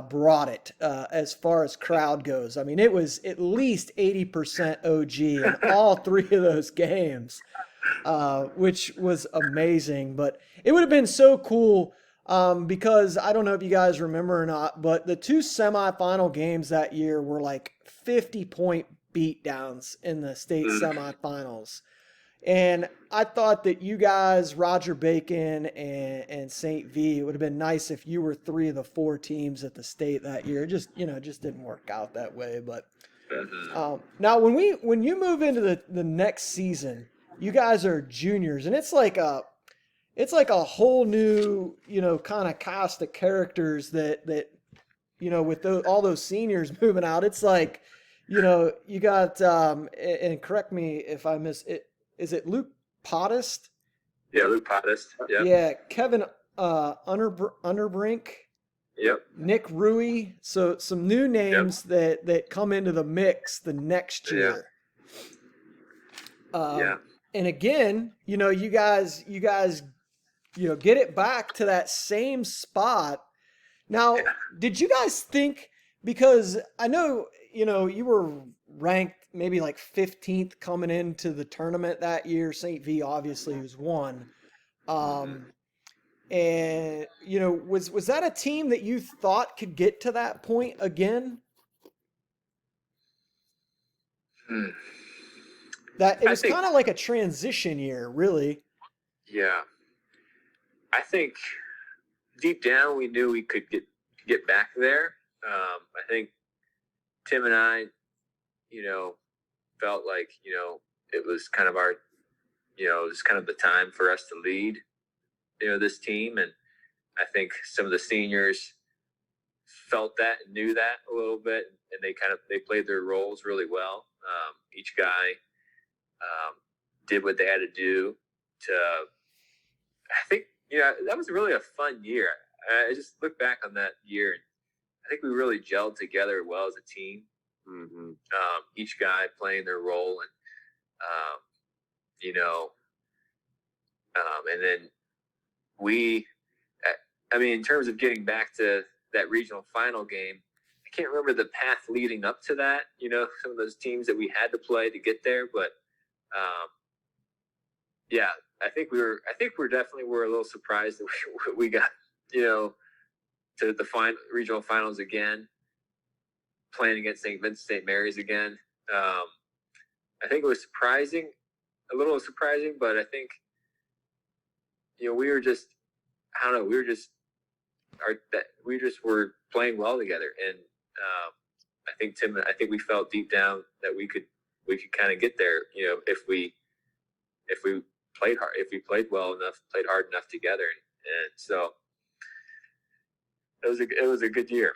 brought it as far as crowd goes. I mean, it was at least 80% OG in all 3 of those games, which was amazing. But it would have been so cool because I don't know if you guys remember or not, but the 2 semifinal games that year were like 50-point beatdowns in the state semifinals. And I thought that you guys, Roger Bacon and St. V, it would have been nice if you were 3 of the 4 teams at the state that year. It just didn't work out that way. But now when you move into the next season, you guys are juniors, and it's like a whole new, kind of cast of characters that with all those seniors moving out, it's like, you got and correct me if I miss it. Is it Luke Podest? Yeah, Luke Podest. Yep. Yeah, Kevin Underbrink. Yep. Nick Rui. So some new names that come into the mix the next year. Yeah. And again, you guys, get it back to that same spot. Now, did you guys think, because I know, you were ranked maybe like 15th coming into the tournament that year. St. V obviously was one. And, was that a team that you thought could get to that point again? That it was kind of like a transition year, really. Yeah. I think deep down we knew we could get back there. I think Tim and I, felt like, it was kind of our, it was kind of the time for us to lead, this team. And I think some of the seniors felt that and knew that a little bit, and they played their roles really well. Each guy did what they had to do to, I think, that was really a fun year. I just look back on that year, and I think we really gelled together well as a team. Each guy playing their role, and and then I mean, in terms of getting back to that regional final game, I can't remember the path leading up to that. Some of those teams that we had to play to get there, but yeah, I think we're definitely a little surprised that we got to the regional finals again, playing against St. Vincent-St. Mary's again. I think it was a little surprising, but I think we were just, I don't know, we just were playing well together, and I think we felt deep down that we could kind of get there, if we played hard, if we played well enough, played hard enough together, and so it was a good year.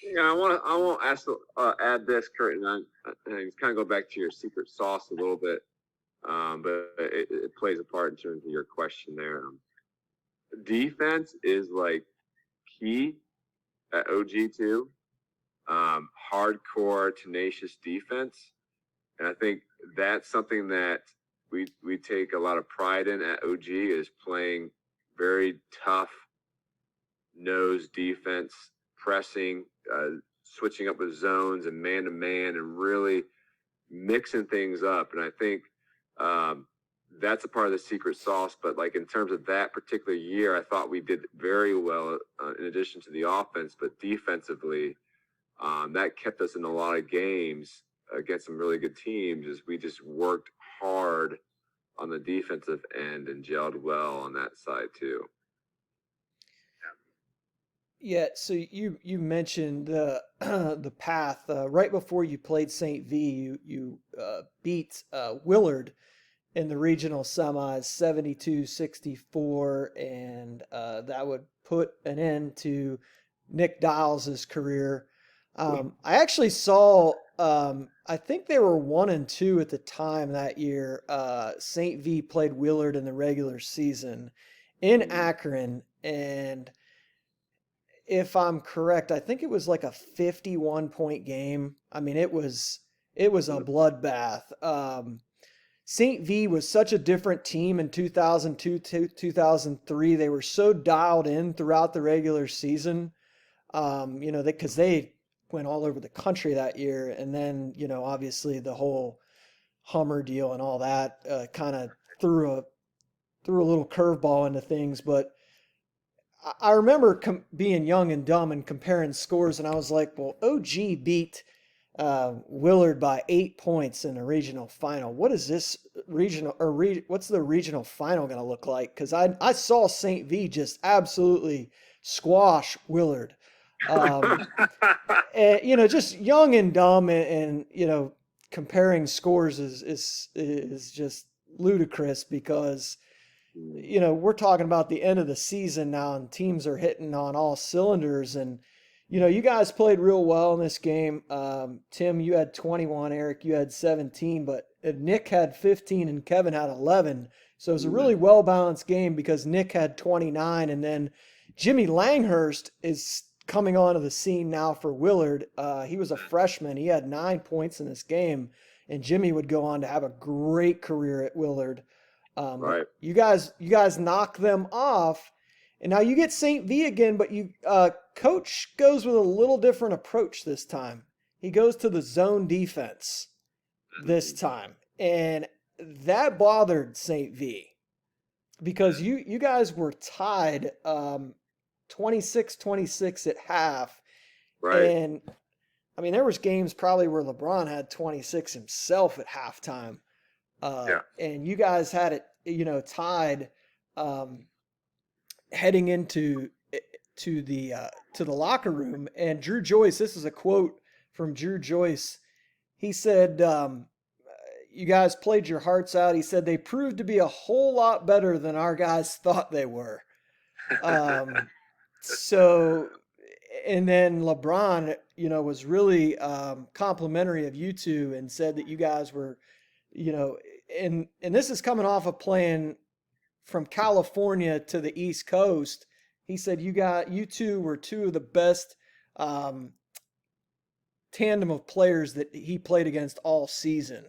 Yeah, I want to add this, Kurt, and kind of go back to your secret sauce a little bit, but it plays a part in terms of your question there. Defense is like key at OG too. Hardcore, tenacious defense, and I think that's something that we take a lot of pride in at OG, is playing very tough nose defense, pressing, switching up with zones and man-to-man, and really mixing things up. And I think that's a part of the secret sauce. But like in terms of that particular year, I thought we did very well in addition to the offense, but defensively, that kept us in a lot of games against some really good teams, as we just worked hard on the defensive end and gelled well on that side too. Yeah, so you mentioned the path right before you played St. V. You beat Willard in the regional semis 72-64, and that would put an end to Nick Dials's career. I actually saw, I think they were 1-2 at the time that year. St. V played Willard in the regular season in Akron, and if I'm correct, I think it was like a 51-point game. I mean, it was a bloodbath. St. V was such a different team in 2002 to 2003. They were so dialed in throughout the regular season, because they went all over the country that year. And then, obviously the whole Hummer deal and all that kind of threw a little curveball into things. But I remember being young and dumb and comparing scores, and I was like, well, OG beat Willard by 8 points in a regional final. What is this regional, or what's the regional final going to look like? Because I saw St. V just absolutely squash Willard. And, just young and dumb, and comparing scores is just ludicrous, because we're talking about the end of the season now, and teams are hitting on all cylinders. And, you guys played real well in this game. Tim, you had 21, Eric, you had 17, but Nick had 15 and Kevin had 11. So it was a really well-balanced game, because Nick had 29, and then Jimmy Langhurst is coming onto the scene now for Willard. He was a freshman. He had 9 points in this game, and Jimmy would go on to have a great career at Willard. Right. You guys knock them off, and now you get St. V again, but coach goes with a little different approach this time. He goes to the zone defense this time, and that bothered St. V, because you guys were tied 26-26 at half. Right. And I mean, there was games probably where LeBron had 26 himself at halftime. And you guys had it, tied heading into the locker room. And Drew Joyce, this is a quote from Drew Joyce. He said, you guys played your hearts out. He said they proved to be a whole lot better than our guys thought they were. So, and then LeBron, was really complimentary of you two, and said that you guys were, and this is coming off of playing from California to the East Coast. He said you two were two of the best tandem of players that he played against all season.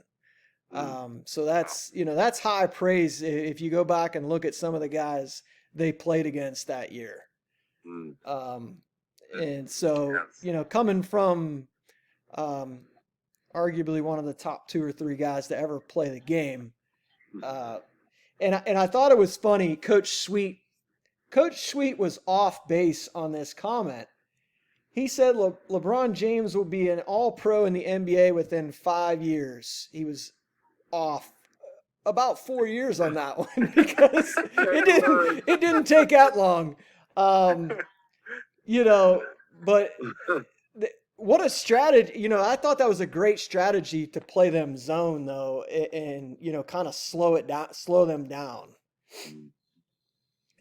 So that's high praise. If you go back and look at some of the guys they played against that year. Mm. And so, coming from arguably one of the top 2 or 3 guys to ever play the game, and I thought it was funny. Coach Sweet was off base on this comment. He said LeBron James will be an All-Pro in the NBA within 5 years. He was off about 4 years on that one because it didn't take that long. But what a strategy. I thought that was a great strategy to play them zone though, and kind of slow them down.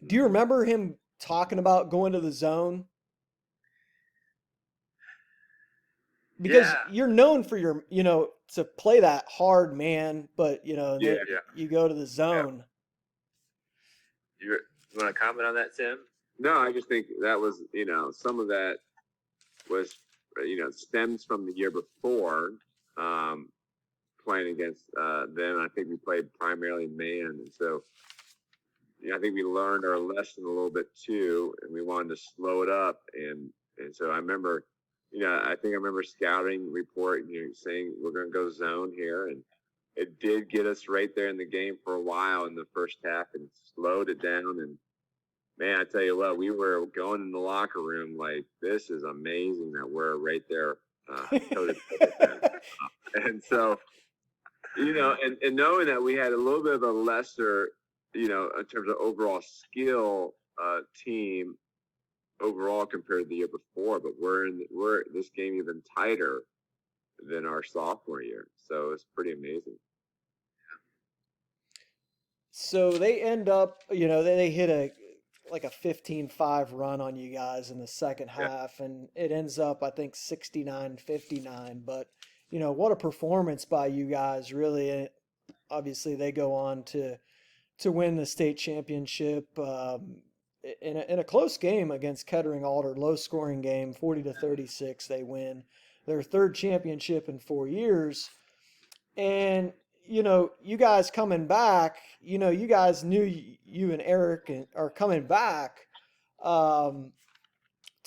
Do you remember him talking about going to the zone? Because you're known for your, to play that hard man, but you go to the zone. You want to comment on that, Tim? No, I just think that was, some of that was, stems from the year before, playing against them. I think we played primarily man, and so I think we learned our lesson a little bit too, and we wanted to slow it up, and so I remember. I think I remember scouting report, saying we're going to go zone here. And it did get us right there in the game for a while in the first half and slowed it down. And, man, I tell you what, we were going in the locker room like, this is amazing that we're right there. And so, and knowing that we had a little bit of a lesser, in terms of overall skill team, overall compared to the year before, but we're this game even tighter than our sophomore year, so it's pretty amazing. So they end up, they hit a 15-5 run on you guys in the second half, and it ends up, I think, 69-59. But what a performance by you guys! Really, obviously they go on to win the state championship. In a close game against Kettering Alder, low scoring game, 40-36, they win their 3rd championship in 4 years. And, you guys coming back, you guys knew you and Eric are coming back to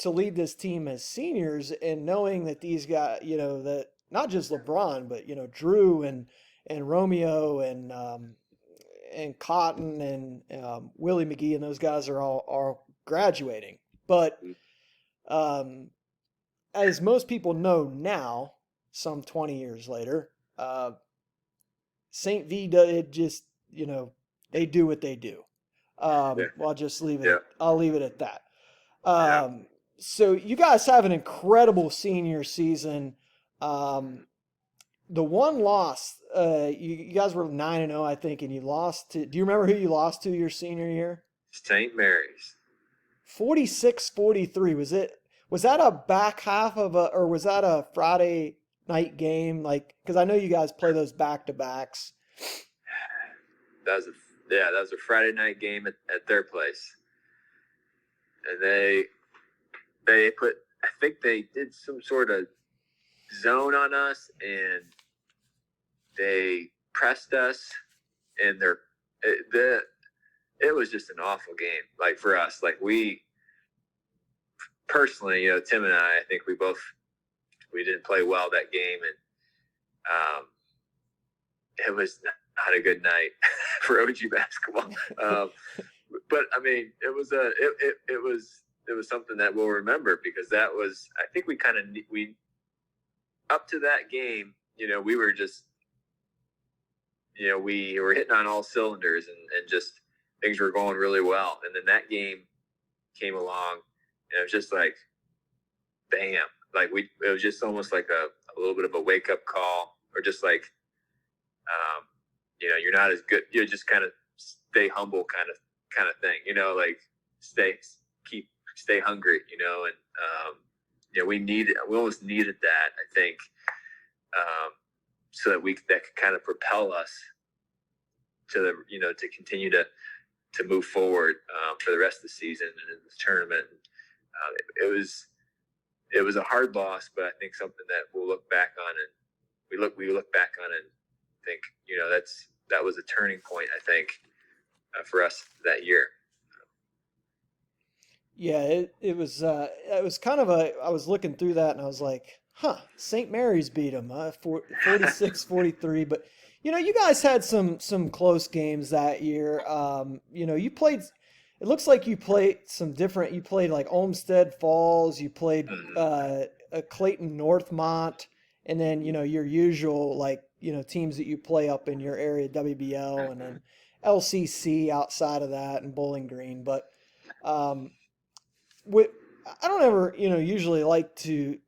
lead this team as seniors, and knowing that these guys, that not just LeBron, but, Drew and Romeo and Cotton and Willie McGee and those guys are all graduating. But as most people know now, some 20 years later, St. V just, they do what they do. I'll just leave it. I'll leave it at that. So you guys have an incredible senior season. The one loss, you guys were 9-0, I think, and you lost to. Do you remember who you lost to your senior year? St. Mary's. 46-43. Was that a back half of or was that a Friday night game? Because I know you guys play those back to backs. That was a Friday night game at their place, and they put. I think they did some sort of zone on us, and they pressed us, and it was just an awful game. For us, we personally, Tim and I think we didn't play well that game, and it was not a good night for OG basketball. But I mean, it was something that we'll remember, because that was, I think we up to that game, we were just, we were hitting on all cylinders, and just things were going really well. And then that game came along, and it was just like, bam, it was just almost like a little bit of a wake up call, or just like, you're not as good. You just kind of stay humble, kind of thing, stay hungry, and we almost needed that, I think, so that that could kind of propel us to to continue to move forward for the rest of the season and in this tournament. It was a hard loss, but I think something that we'll look back on, and we look back on and think, that was a turning point, I think, for us that year. Yeah, it was kind of I was looking through that and I was like, huh, St. Mary's beat them 46-43. But you guys had some close games that year. You played. It looks like you played some different. You played like Olmsted Falls. You played Mhm. Clayton Northmont, and then your usual like teams that you play up in your area, WBL, and then LCC outside of that, and Bowling Green. But um, with, I don't ever, usually like to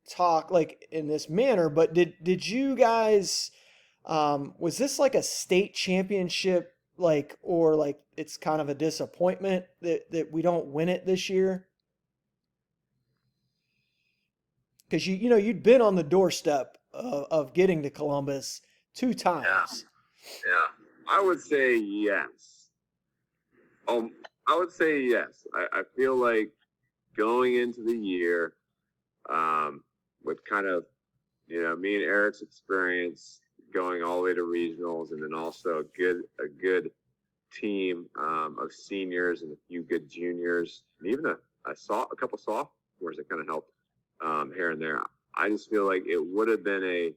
talk like in this manner, but did you guys was this like a state championship like or like it's kind of a disappointment that we don't win it this year? Because you'd been on the doorstep of getting to Columbus two Yeah, times. yeah, I would say yes. Um, I would say yes. I feel like going into the year, with kind of, me and Eric's experience going all the way to regionals, and then also a good team of seniors and a few good juniors, and even a couple sophomores that kind of helped here and there. I just feel like it would have been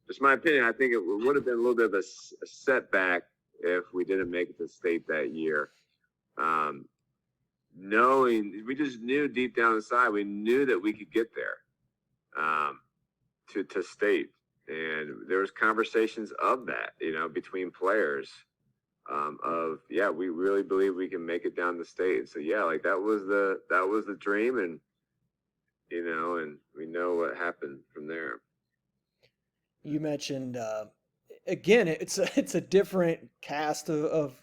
just my opinion. I think it would have been a little bit of a setback if we didn't make it to state that year. Um, Knowing we just knew deep down inside, we knew that we could get there to state, and there was conversations of that, between players of yeah, we really believe we can make it down the state. So yeah, like that was the dream, and and we know what happened from there. You mentioned again, it's a different cast of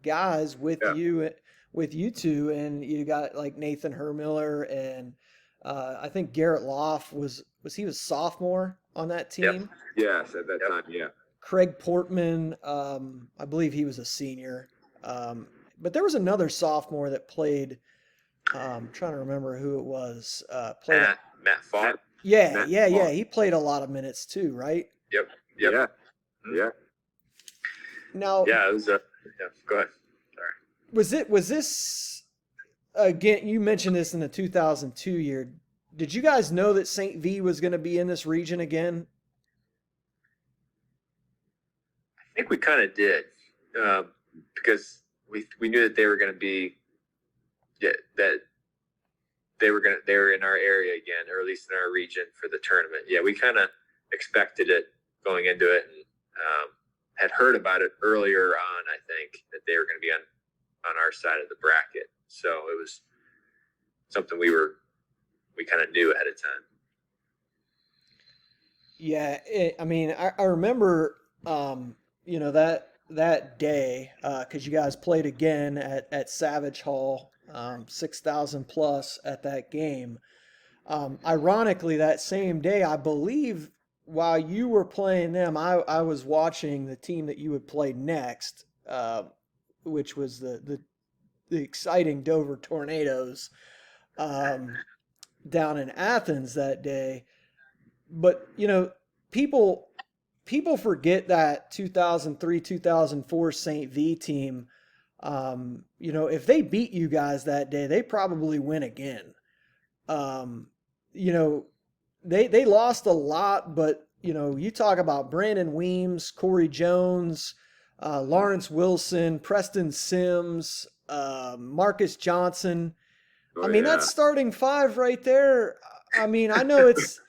guys Yeah. with you two, and you got like Nathan Hermiller and I think Garrett Loff was he was sophomore on that yep, team. Yes, at that yep. time, yeah. Craig Portman, I believe he was a senior, but there was another sophomore that played. Trying to remember who it was. Played. Matt Falk. Yeah, Matt yeah, yeah. Falk. He played a lot of minutes too, right? Yep, yep. Yeah, Mhm. yeah. Now, Yeah, it was. Yeah, go ahead. Sorry. was this again? You mentioned this in the 2002 year. Did you guys know that St. V was going to be in this region again? I think we kind of did, because we knew that they were going to be, yeah, that they were in our area again, or at least in our region for the tournament. Yeah, we kind of expected it going into it, and had heard about it earlier on. I think that they were going to be on our side of the bracket, so it was something we kind of knew ahead of time. Yeah, I mean, I remember, that day because you guys played again at Savage Hall, 6,000 plus at that game. Ironically, that same day, I believe, while you were playing them, I was watching the team that you would play next, which was the exciting Dover Tornadoes down in Athens that day. But people forget that 2003 2004 St. V team. If they beat you guys that day, they probably win again. Um, you know, they lost a lot, but you talk about Brandon Weems, Corey Jones, Lawrence Wilson, Preston Sims, Marcus Johnson. Oh I mean, yeah. that's starting five right there. I mean, I know it's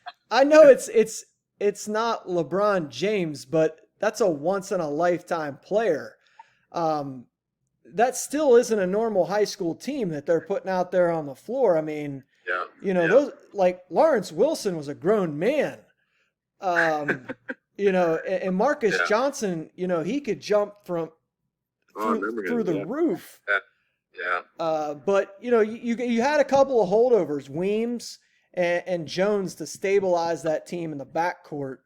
not LeBron James, but that's a once in a lifetime player. Um, that still isn't a normal high school team that they're putting out there on the floor. I mean, Yeah, yeah, those like Lawrence Wilson was a grown man. Um, and Marcus yeah, Johnson, he could jump from Oh, I remember through him. the Yeah. roof. yeah. But you had a couple of holdovers, Weems and Jones, to stabilize that team in the backcourt.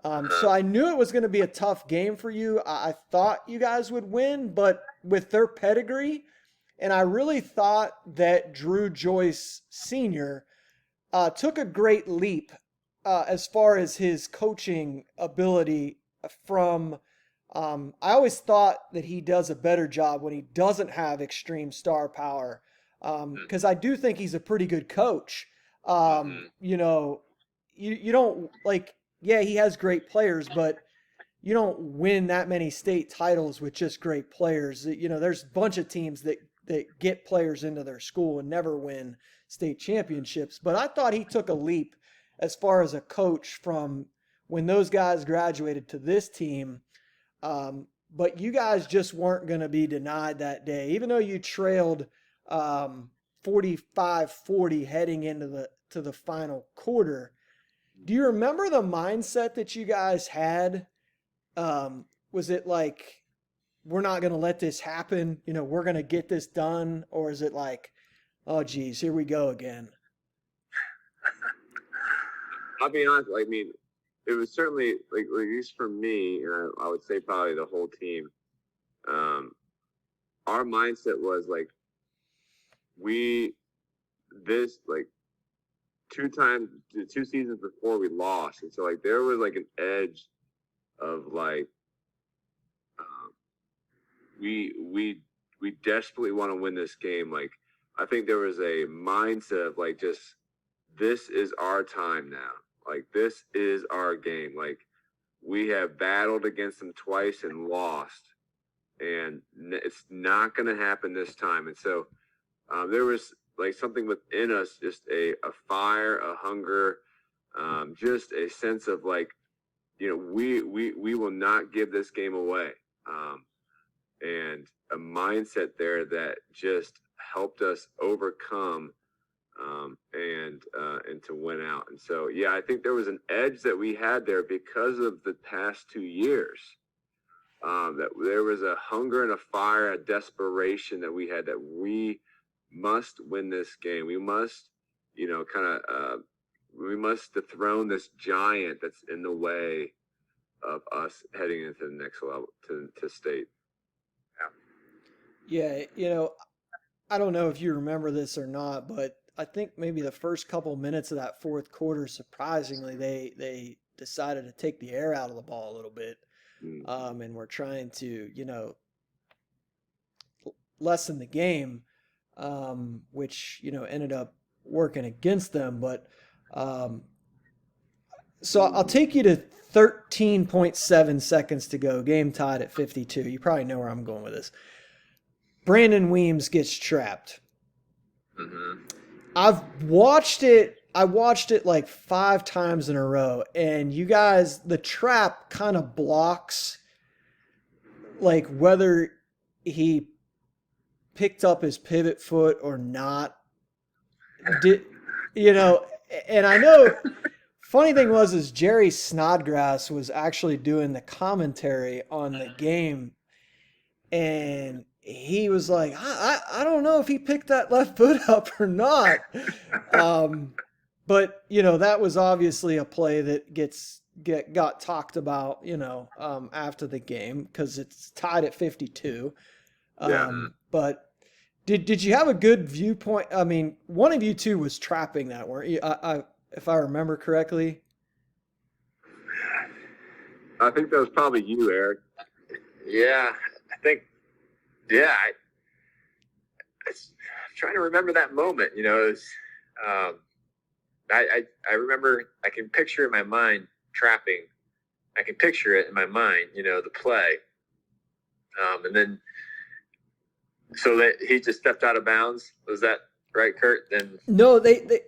So I knew it was going to be a tough game for you. I thought you guys would win, but with their pedigree, and I really thought that Drew Joyce Sr. Took a great leap as far as his coaching ability from. I always thought that he does a better job when he doesn't have extreme star power. because I do think he's a pretty good coach. You know, you don't like, yeah, he has great players, but you don't win that many state titles with just great players. You know, there's a bunch of teams that get players into their school and never win state championships. But I thought he took a leap as far as a coach from when those guys graduated to this team. But you guys just weren't going to be denied that day, even though you trailed 45-40 heading into the final quarter. Do you remember the mindset that you guys had? Was it like, we're not going to let this happen, you know, we're going to get this done? Or is it like, oh geez, here we go again? I'll be honest, I mean, it was certainly, like at least for me, and I would say probably the whole team, our mindset was like, two seasons before we lost. And so like, there was like an edge of like, we desperately want to win this game. Like, I think there was a mindset of like, just, this is our time now. Like, this is our game. Like, we have battled against them twice and lost, and it's not going to happen this time. And so there was like something within us, just a fire, a hunger, just a sense of like, you know, we will not give this game away. And a mindset there that just helped us overcome and to win out. And so, yeah, I think there was an edge that we had there because of the past 2 years. That there was a hunger and a fire, a desperation that we had, that we must win this game. We must, you know, we must dethrone this giant that's in the way of us heading into the next level, to state. Yeah, you know, I don't know if you remember this or not, but I think maybe the first couple minutes of that fourth quarter, surprisingly, they decided to take the air out of the ball a little bit, and were trying to, you know, lessen the game, which, you know, ended up working against them. But so I'll take you to 13.7 seconds to go, game tied at 52. You probably know where I'm going with this. Brandon Weems gets trapped. I watched it like 5 times in a row, and you guys, the trap kind of blocks like whether he picked up his pivot foot or not. You know, and I know funny thing is Jerry Snodgrass was actually doing the commentary on the game, and he was like, I don't know if he picked that left foot up or not. But, you know, that was obviously a play that got talked about, you know, after the game, because it's tied at 52. But did you have a good viewpoint? I mean, one of you two was trapping that, weren't you? If I remember correctly. I think that was probably you, Eric. Yeah, I think. Yeah, I'm trying to remember that moment. You know, it was, I remember, I can picture in my mind trapping. I can picture it in my mind, you know, the play. And then, so that he just stepped out of bounds. Was that right, Kurt? Then no, they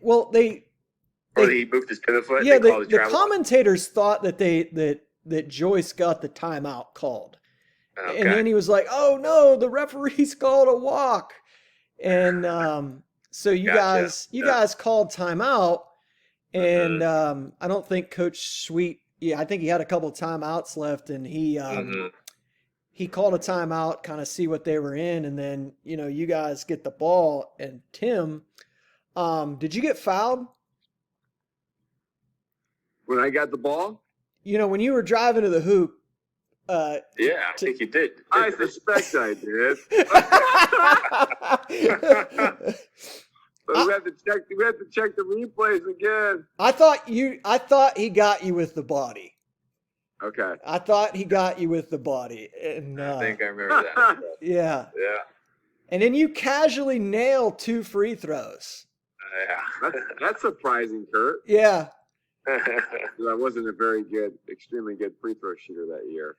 he moved his pivot foot. Yeah, the commentators thought that Joyce got the timeout called. Okay. And then he was like, "Oh no, the referee's called a walk," and so you guys called timeout, and I don't think Coach Sweet. Yeah, I think he had a couple of timeouts left, and he called a timeout, kind of see what they were in, and then, you know, you guys get the ball. And Tim, did you get fouled when I got the ball? You know, when you were driving to the hoop. Yeah, I think you did. I suspect I did. But we have to check the replays again. I thought he got you with the body. Okay. I thought he got you with the body. And I think I remember that. Yeah. Yeah. And then you casually nail 2 free throws. Yeah. That's surprising, Kurt. Yeah. I wasn't a very good, extremely good free throw shooter that year.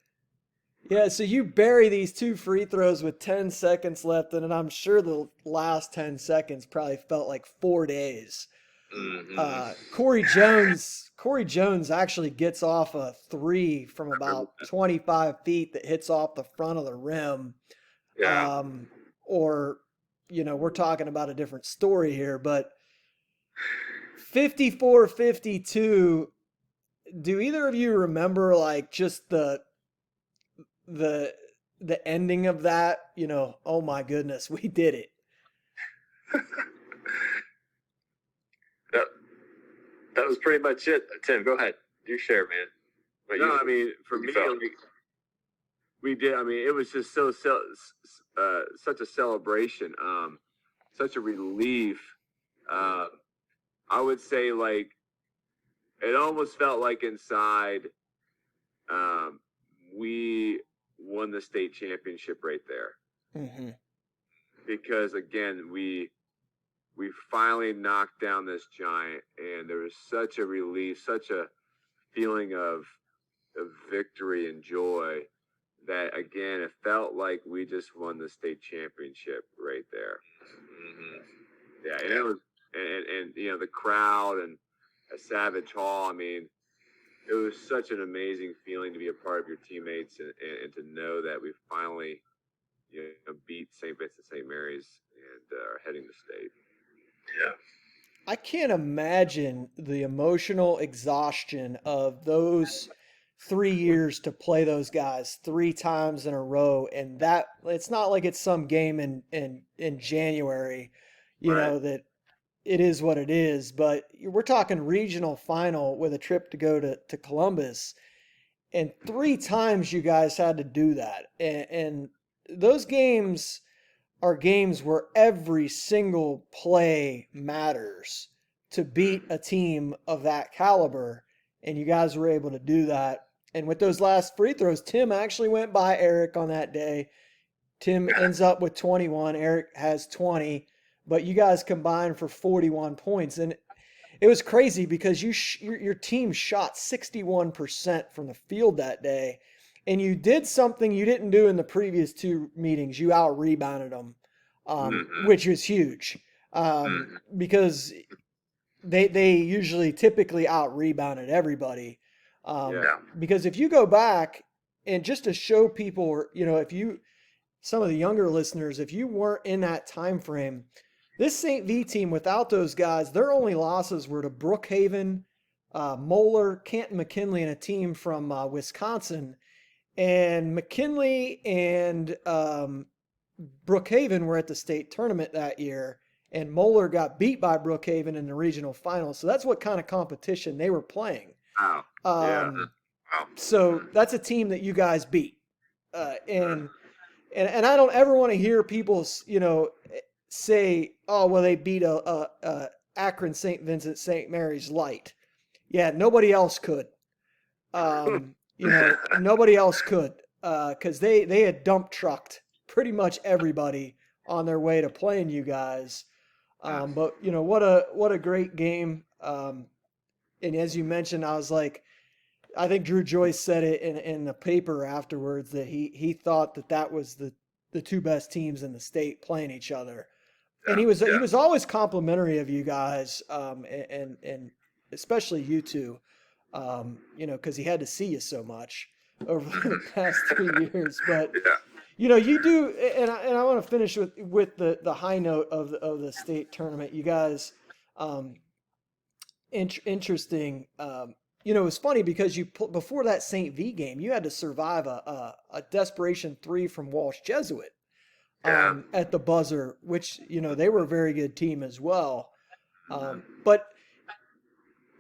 Yeah, so you bury these 2 free throws with 10 seconds left, and I'm sure the last 10 seconds probably felt like 4 days. Mm-hmm. Corey Jones actually gets off a 3 from about 25 feet that hits off the front of the rim. Yeah. Or, we're talking about a different story here, but 54-52, do either of you remember like just the ending of that? Oh my goodness, we did it. That was pretty much it. Tim, go ahead. You share, man. I mean, for me, we did. I mean, it was just such a celebration, such a relief. I would say, like, it almost felt like inside, we won the state championship right there. Mm-hmm. Because again, we finally knocked down this giant, and there was such a relief, such a feeling of victory and joy that, again, it felt like we just won the state championship right there. Mm-hmm. Yeah, and it was, and the crowd and a Savage Hall. I mean, it was such an amazing feeling to be a part of your teammates and to know that we finally, beat St. Vincent-St. Mary's and are heading to state. Yeah. I can't imagine the emotional exhaustion of those 3 years to play those guys 3 times in a row, and that it's not like it's some game in January, Right. that it is what it is, but we're talking regional final with a trip to go to Columbus, and 3 times you guys had to do that, and those games are games where every single play matters to beat a team of that caliber, and you guys were able to do that. And with those last free throws, Tim actually went by Eric on that day. Tim ends up with 21. Eric has 20, but you guys combined for 41 points. And it was crazy because your team shot 61% from the field that day, and you did something you didn't do in the previous 2 meetings. You out-rebounded them, which was huge, because they usually typically out-rebounded everybody. Because if you go back, and just to show people, some of the younger listeners, if you weren't in that time frame, this St. V team, without those guys, their only losses were to Brookhaven, Moeller, Canton McKinley, and a team from Wisconsin. And McKinley and Brookhaven were at the state tournament that year, and Moeller got beat by Brookhaven in the regional final. So that's what kind of competition they were playing. Wow. Wow. So that's a team that you guys beat. And I don't ever want to hear people, say, oh, well, they beat a Akron St. Vincent-St. Mary's light. Yeah, nobody else could. Nobody else could, because they had dump trucked pretty much everybody on their way to playing you guys. But what a great game. And as you mentioned, I was like, I think Drew Joyce said it in the paper afterwards that he thought that was the 2 best teams in the state playing each other. And he was always complimentary of you guys, and especially you two, because he had to see you so much over the past 3 years. But you do, and I want to finish with the high note of the state tournament. You guys, interesting. It was funny because before that St. V game, you had to survive a desperation 3 from Walsh Jesuit. At the buzzer, which, they were a very good team as well. But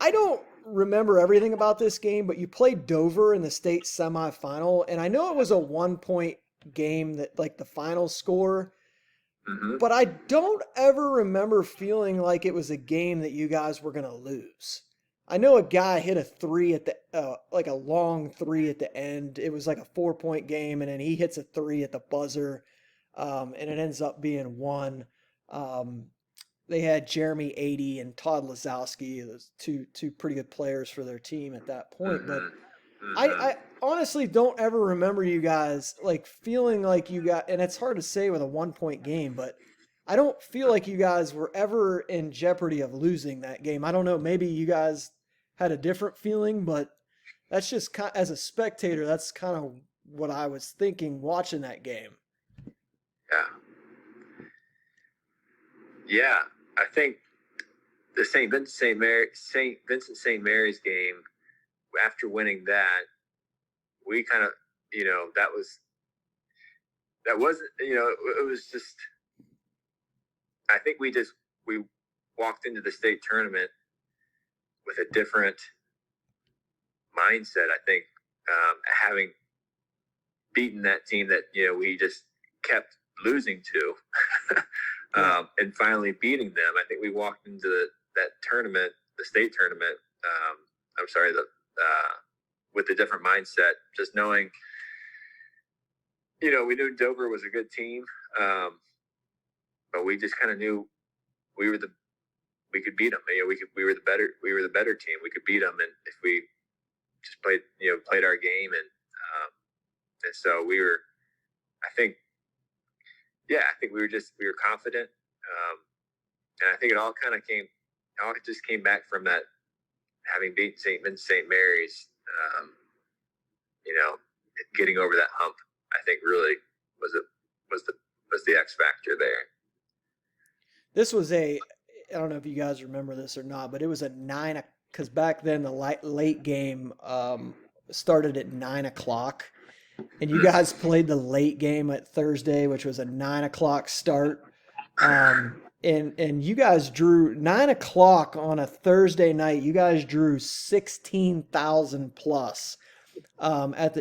I don't remember everything about this game, but you played Dover in the state semifinal, and I know it was a 1-point game, that like the final score, but I don't ever remember feeling like it was a game that you guys were going to lose. I know a guy hit a 3 at the, like a long 3 at the end. It was like a 4-point game, and then he hits a 3 at the buzzer. and it ends up being one. They had Jeremy 80 and Todd Lazowski, those two pretty good players for their team at that point. But I honestly don't ever remember you guys like feeling like you got, and it's hard to say with a 1-point game, but I don't feel like you guys were ever in jeopardy of losing that game. I don't know, maybe you guys had a different feeling, but that's just as a spectator, that's kind of what I was thinking watching that game. Yeah, I think the St. Vincent-St. Mary's game, after winning that, we kind of, that wasn't, it was just, I think we walked into the state tournament with a different mindset. I think having beaten that team that, we just kept losing to, and finally beating them. I think we walked into that tournament, the state tournament, with a different mindset, just knowing, we knew Dover was a good team, but we just kind of knew we could beat them. We were the better team. We could beat them, and if we just played our game, and so we were. I think we were confident, and I think it all just came back from that, having beaten St. Vincent-St. Mary's, getting over that hump. I think really was the X factor there. This was I don't know if you guys remember this or not, but it was because back then the late game started at 9:00, and you guys played the late game at Thursday, which was a 9:00 start. And you guys drew 9:00 on a Thursday night. You guys drew 16,000 plus,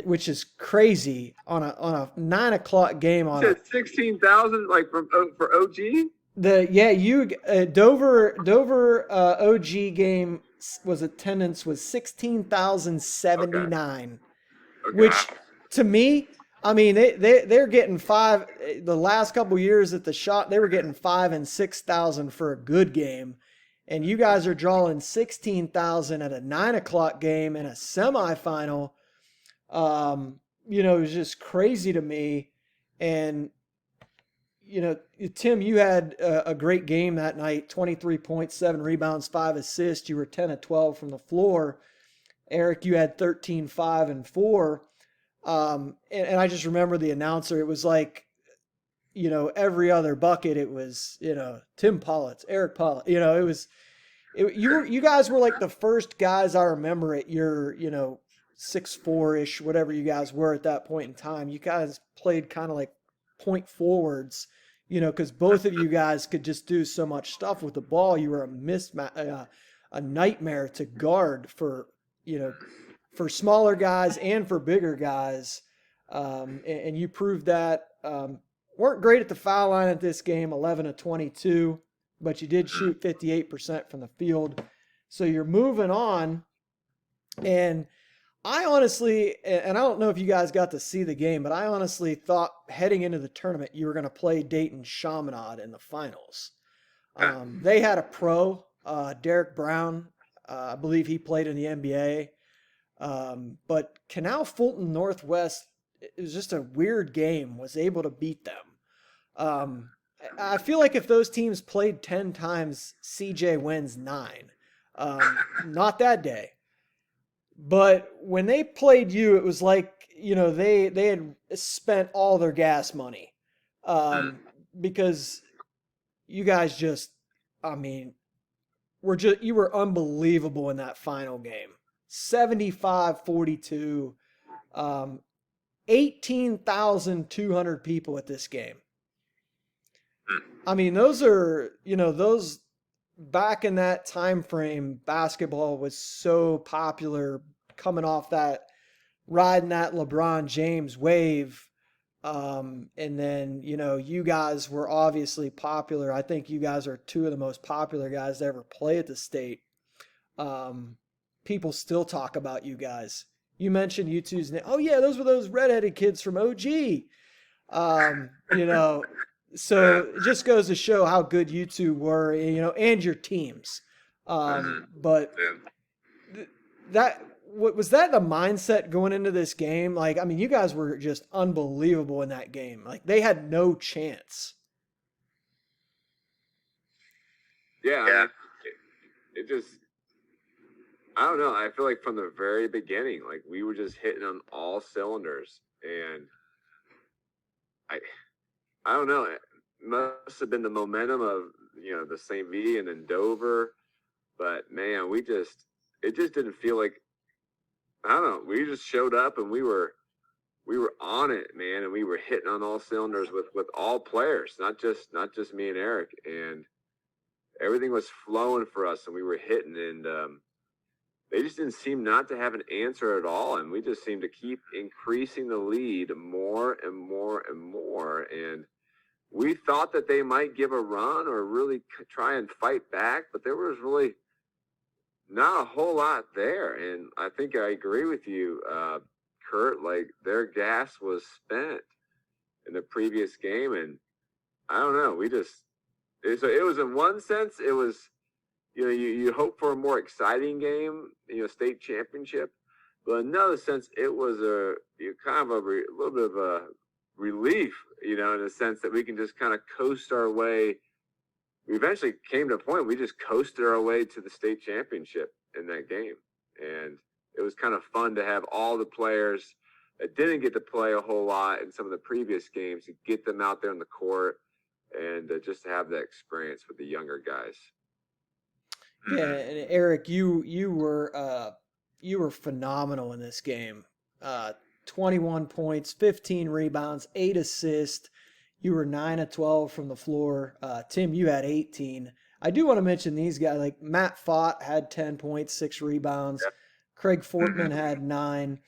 which is crazy on a 9:00 game. You said 16,000, like for OG. Dover OG game attendance was 16,079, Okay. which to me, I mean, they're getting five. The last couple years at the shot, they were getting 5,000 and 6,000 for a good game, and you guys are drawing 16,000 at a 9:00 game in a semifinal. It was just crazy to me. And Tim, you had a great game that night: 23 points, 7 rebounds, 5 assists. You were 10 of 12 from the floor. Eric, you had 13, 5, and 4. And I just remember the announcer. It was like, every other bucket, it was, Tim Pollitt, Eric Pollitt. You guys were like the first guys I remember at your, 6'4" whatever you guys were at that point in time. You guys played kind of like point forwards, because both of you guys could just do so much stuff with the ball. You were a nightmare to guard for smaller guys and for bigger guys. And you proved that. Weren't great at the foul line at this game, 11 of 22, but you did shoot 58% from the field. So you're moving on. And I honestly, and I don't know if you guys got to see the game, but I honestly thought heading into the tournament, you were going to play Dayton Chaminade in the finals. They had a pro, Derek Brown. I believe he played in the NBA. But Canal Fulton Northwest, it was just a weird game, was able to beat them. I feel like if those teams played 10 times, CJ wins 9. Not that day. But when they played you, it was like, they had spent all their gas money. Because you guys just, you were unbelievable in that final game. 75-42, 18,200 people at this game. I mean, those are, those back in that time frame, basketball was so popular, coming off that, riding that LeBron James wave. And then, you guys were obviously popular. I think you guys are 2 of the most popular guys to ever play at the state. People still talk about you guys. You mentioned U2's name. Oh yeah, those were those redheaded kids from OG. You know, so it just goes to show how good you two were, and your teams. But that was that the mindset going into this game? Like, I mean, you guys were just unbelievable in that game. Like, they had no chance. Yeah, I mean, it just, I don't know. I feel like from the very beginning, like we were just hitting on all cylinders, and I don't know. It must have been the momentum of the St. V and then Dover, but man, it just didn't feel like, I don't know. We just showed up and we were on it, man, and we were hitting on all cylinders with all players, not just me and Eric, and everything was flowing for us, and we were hitting, and they just didn't seem not to have an answer at all, and we just seemed to keep increasing the lead more and more and more, and we thought that they might give a run or really try and fight back, but there was really not a whole lot there. And I think I agree with you, Kurt. Like, their gas was spent in the previous game, and I don't know. It was in one sense, it was, you hope for a more exciting game, state championship, but in another sense, it was a little bit of a relief, in a sense that we can just kind of coast our way. We eventually came to a point we just coasted our way to the state championship in that game, and it was kind of fun to have all the players that didn't get to play a whole lot in some of the previous games to get them out there in the court and just to have that experience with the younger guys. Yeah, and Eric, you were phenomenal in this game. 21 points, 15 rebounds, 8 assists. You were 9 of 12 from the floor. Tim, you had 18. I do want to mention these guys. Like, Matt Fott had 10 points, 6 rebounds. Yep. Craig Fortman had 9.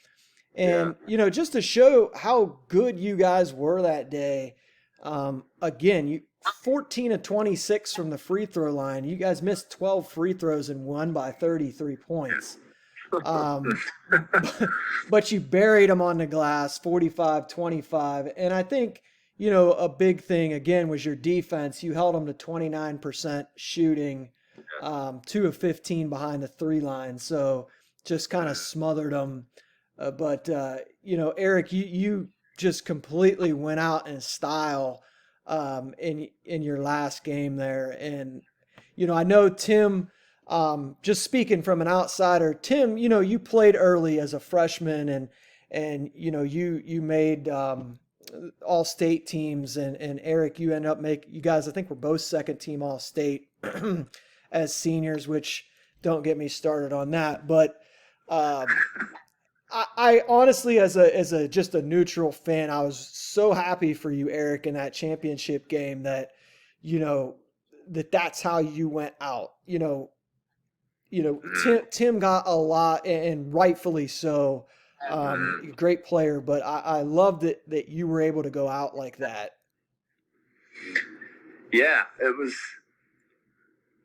And, just to show how good you guys were that day, again, you 14 of 26 from the free throw line. You guys missed 12 free throws and won by 33 points. But you buried them on the glass, 45-25. And I think, a big thing, again, was your defense. You held them to 29% shooting, 2 of 15 behind the 3 line. So just kind of smothered them. But Eric, you just completely went out in style in your last game there. And, I know Tim, just speaking from an outsider, Tim, you played early as a freshman and you made all state teams, and Eric, you end up you guys, I think, were both second team all state as seniors, which don't get me started on that. But I honestly, as just a neutral fan, I was so happy for you, Eric, in that championship game that, that's how you went out. Tim got a lot, and rightfully so. Great player, but I loved it that you were able to go out like that. Yeah, it was.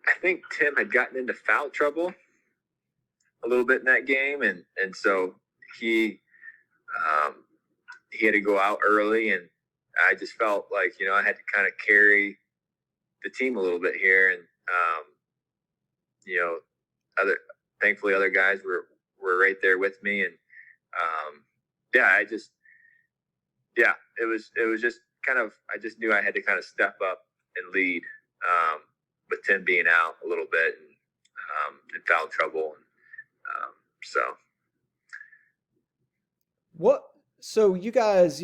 I think Tim had gotten into foul trouble a little bit in that game, and so he had to go out early, and I just felt like I had to kind of carry the team a little bit here, and thankfully other guys were right there with me, and it was just kind of, I just knew I had to kind of step up and lead, with Tim being out a little bit and in foul trouble, So you guys,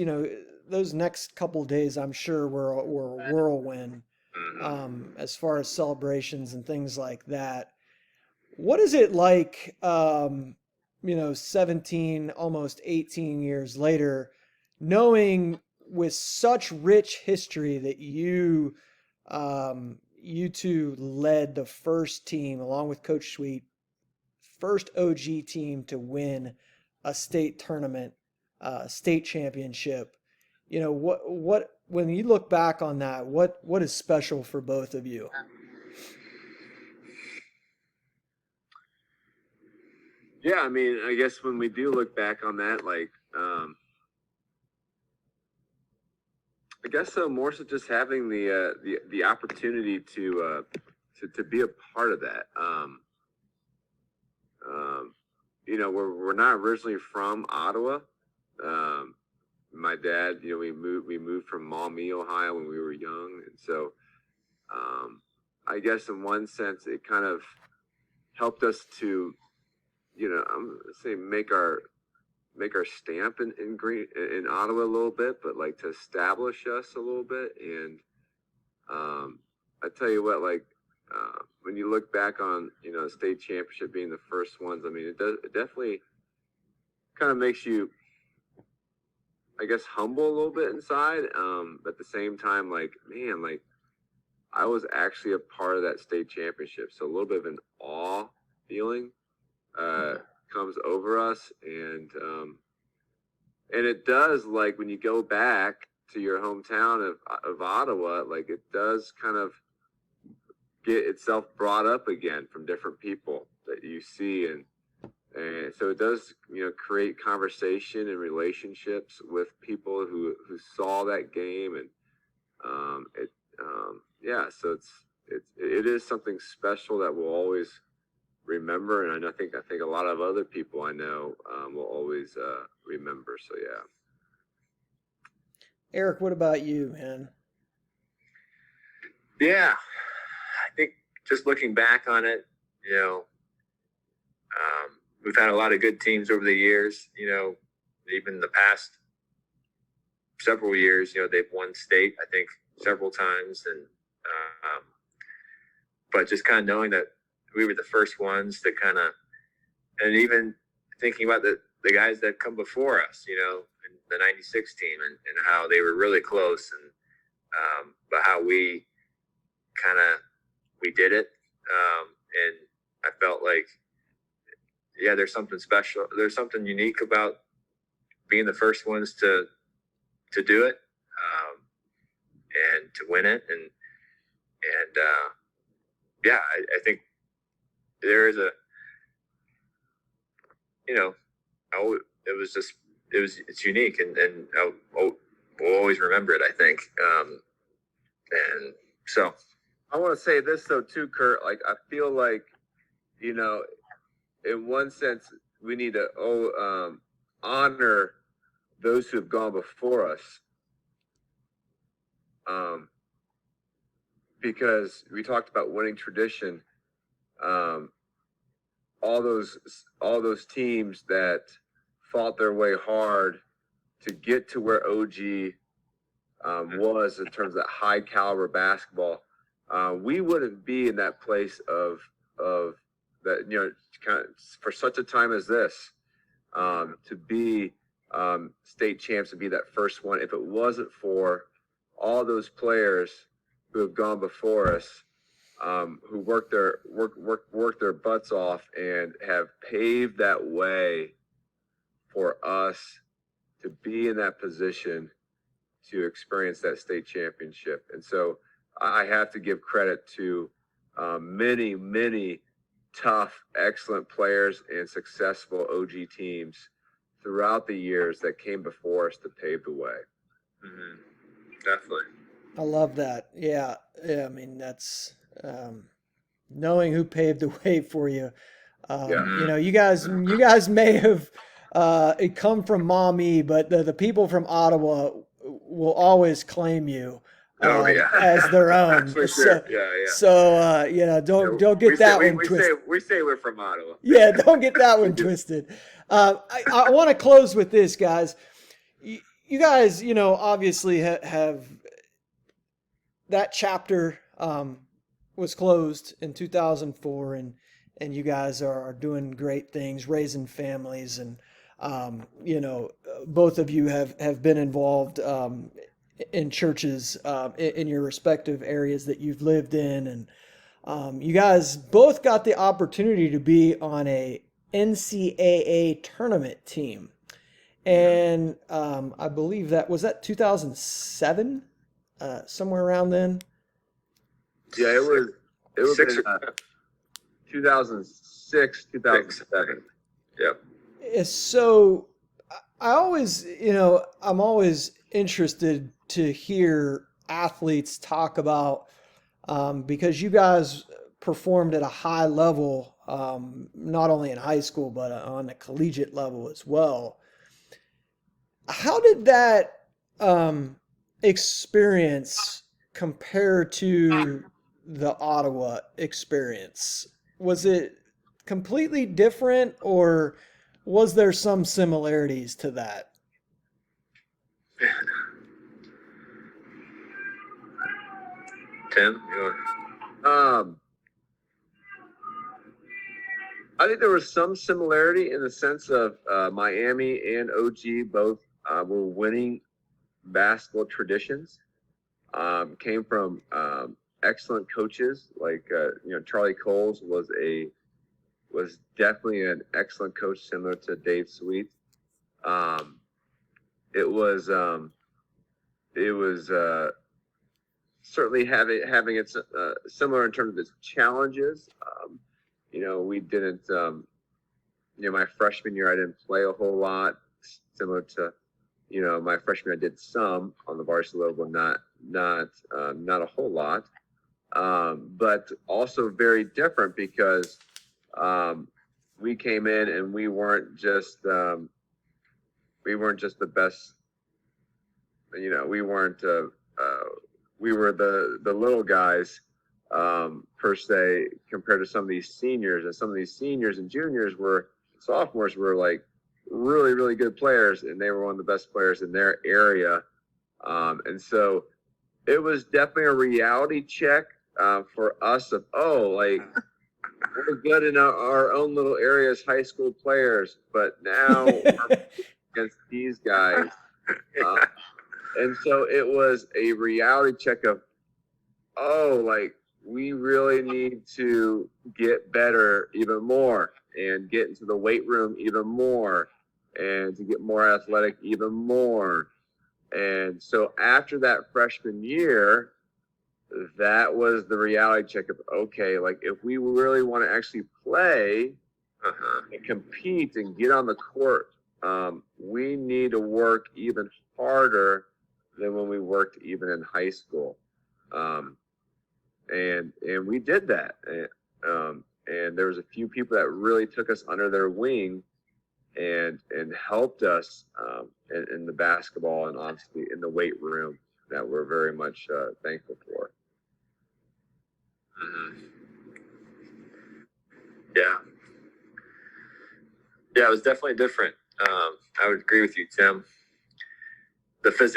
those next couple days, I'm sure were a whirlwind, as far as celebrations and things like that. What is it like, 17, almost 18 years later, knowing with such rich history that you two led the first team, along with Coach Sweet, first OG team to win a state tournament, state championship. What when you look back on that, what is special for both of you? Yeah, I mean, I guess when we do look back on that, like, I guess so. More so, just having the opportunity to be a part of that. We're not originally from Ottawa. My dad, we moved from Maumee, Ohio when we were young, and so I guess in one sense it kind of helped us to, I'm gonna say make our stamp in Ottawa a little bit, but like to establish us a little bit. And I tell you what, like when you look back on state championship being the first ones, I mean it definitely kind of makes you, I guess, humble a little bit inside. But at the same time, like, man, like I was actually a part of that state championship, so a little bit of an awe feeling comes over us, and it does, like when you go back to your hometown of Ottawa, like it does kind of get itself brought up again from different people that you see, and so it does create conversation and relationships with people who saw that game, and so it is something special that we'll always remember, and I think a lot of other people I know will always remember. So yeah. Eric, what about you, man? Yeah, I think just looking back on it, we've had a lot of good teams over the years. Even the past several years, they've won state, I think, several times, and but just kind of knowing that we were the first ones to kind of, and even thinking about the guys that come before us, in the 96 team, and how they were really close, and but how we did it. And I felt like, yeah, there's something special. There's something unique about being the first ones to do it, and to win it. And I think there is it's unique, and we'll always remember it, I think. And so I want to say this though too, Kurt. Like I feel like, in one sense, we need to honor those who have gone before us, because we talked about winning tradition. All those teams that fought their way hard to get to where OG was in terms of high caliber basketball. We wouldn't be in that place of that, kind of for such a time as this, to be state champs, to be that first one, if it wasn't for all those players who have gone before us, who worked their butts off and have paved that way for us to be in that position to experience that state championship. And so I have to give credit to many, many tough, excellent players and successful OG teams throughout the years that came before us to pave the way. Mm-hmm. Definitely. I love that. Yeah. I mean, that's knowing who paved the way for you. You guys may have come from Maumee, but the people from Ottawa will always claim you as their own. For sure. Don't get that one twisted. We say we're from Ottawa. Yeah, don't get that one twisted. I want to close with this, guys. You guys, obviously have that chapter was closed in 2004, and you guys are doing great things, raising families, and both of you have been involved in churches in your respective areas that you've lived in, and you guys both got the opportunity to be on a NCAA tournament team, and I believe that was 2007, somewhere around then. Yeah, it was 2006, 2007. Yep. So I always, I'm always interested to hear athletes talk about, because you guys performed at a high level, not only in high school, but on a collegiate level as well. How did that experience compare to the Ottawa experience? Was it completely different, or was there some similarities to that? Tim, I think there was some similarity in the sense of Miami and OG both were winning basketball traditions. Came from excellent coaches like Charlie Coles was definitely an excellent coach, similar to Dave Sweet. It was certainly having it similar in terms of its challenges. We didn't. My freshman year I didn't play a whole lot, similar to my freshman I did some on the varsity level, not a whole lot, but also very different because we came in and we weren't just the best. We weren't. We were the little guys per se compared to some of these seniors, and some of these seniors and juniors sophomores were like really, really good players, and they were one of the best players in their area. And so it was definitely a reality check for us of, we're good in our own little area as high school players, but now we're against these guys. And so it was a reality check of, we really need to get better even more and get into the weight room even more and to get more athletic even more. And so after that freshman year, that was the reality check of, if we really want to actually play and compete and get on the court, we need to work even harder than when we worked even in high school. And we did that. And there was a few people that really took us under their wing and helped us in the basketball and obviously in the weight room that we're very much thankful for. Mm-hmm. Yeah, it was definitely different. I would agree with you, Tim. It was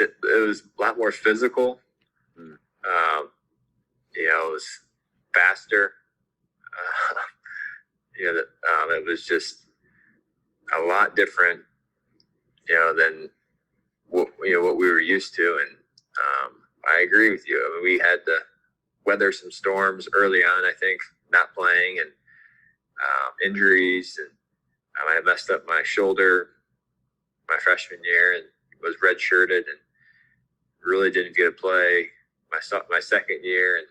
a lot more physical. It was faster. It was just a lot different, than what we were used to. And I agree with you. I mean, we had to weather some storms early on, I think, not playing and injuries. And I messed up my shoulder my freshman year and was redshirted and really didn't get to play my second year, and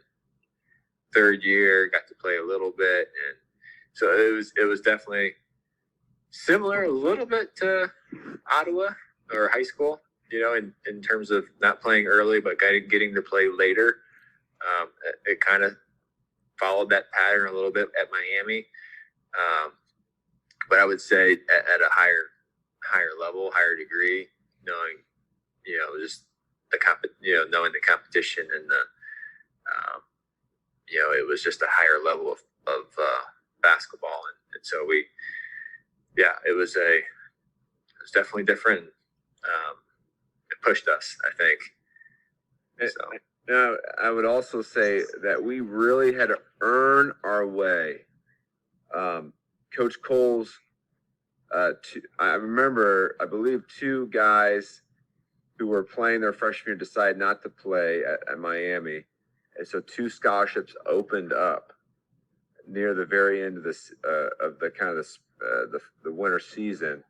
third year got to play a little bit. And so it was definitely similar a little bit to Ottawa or high school, in terms of not playing early but getting to play later. It kind of followed that pattern a little bit at Miami, but I would say at a higher level, higher degree, knowing just the knowing the competition and the it was just a higher level of basketball, and so it was definitely different. It pushed us, I think. So. Now, I would also say that we really had to earn our way. Coach Coles, I remember, I believe 2 guys who were playing their freshman year decided not to play at Miami. And so 2 scholarships opened up near the very end of the winter season.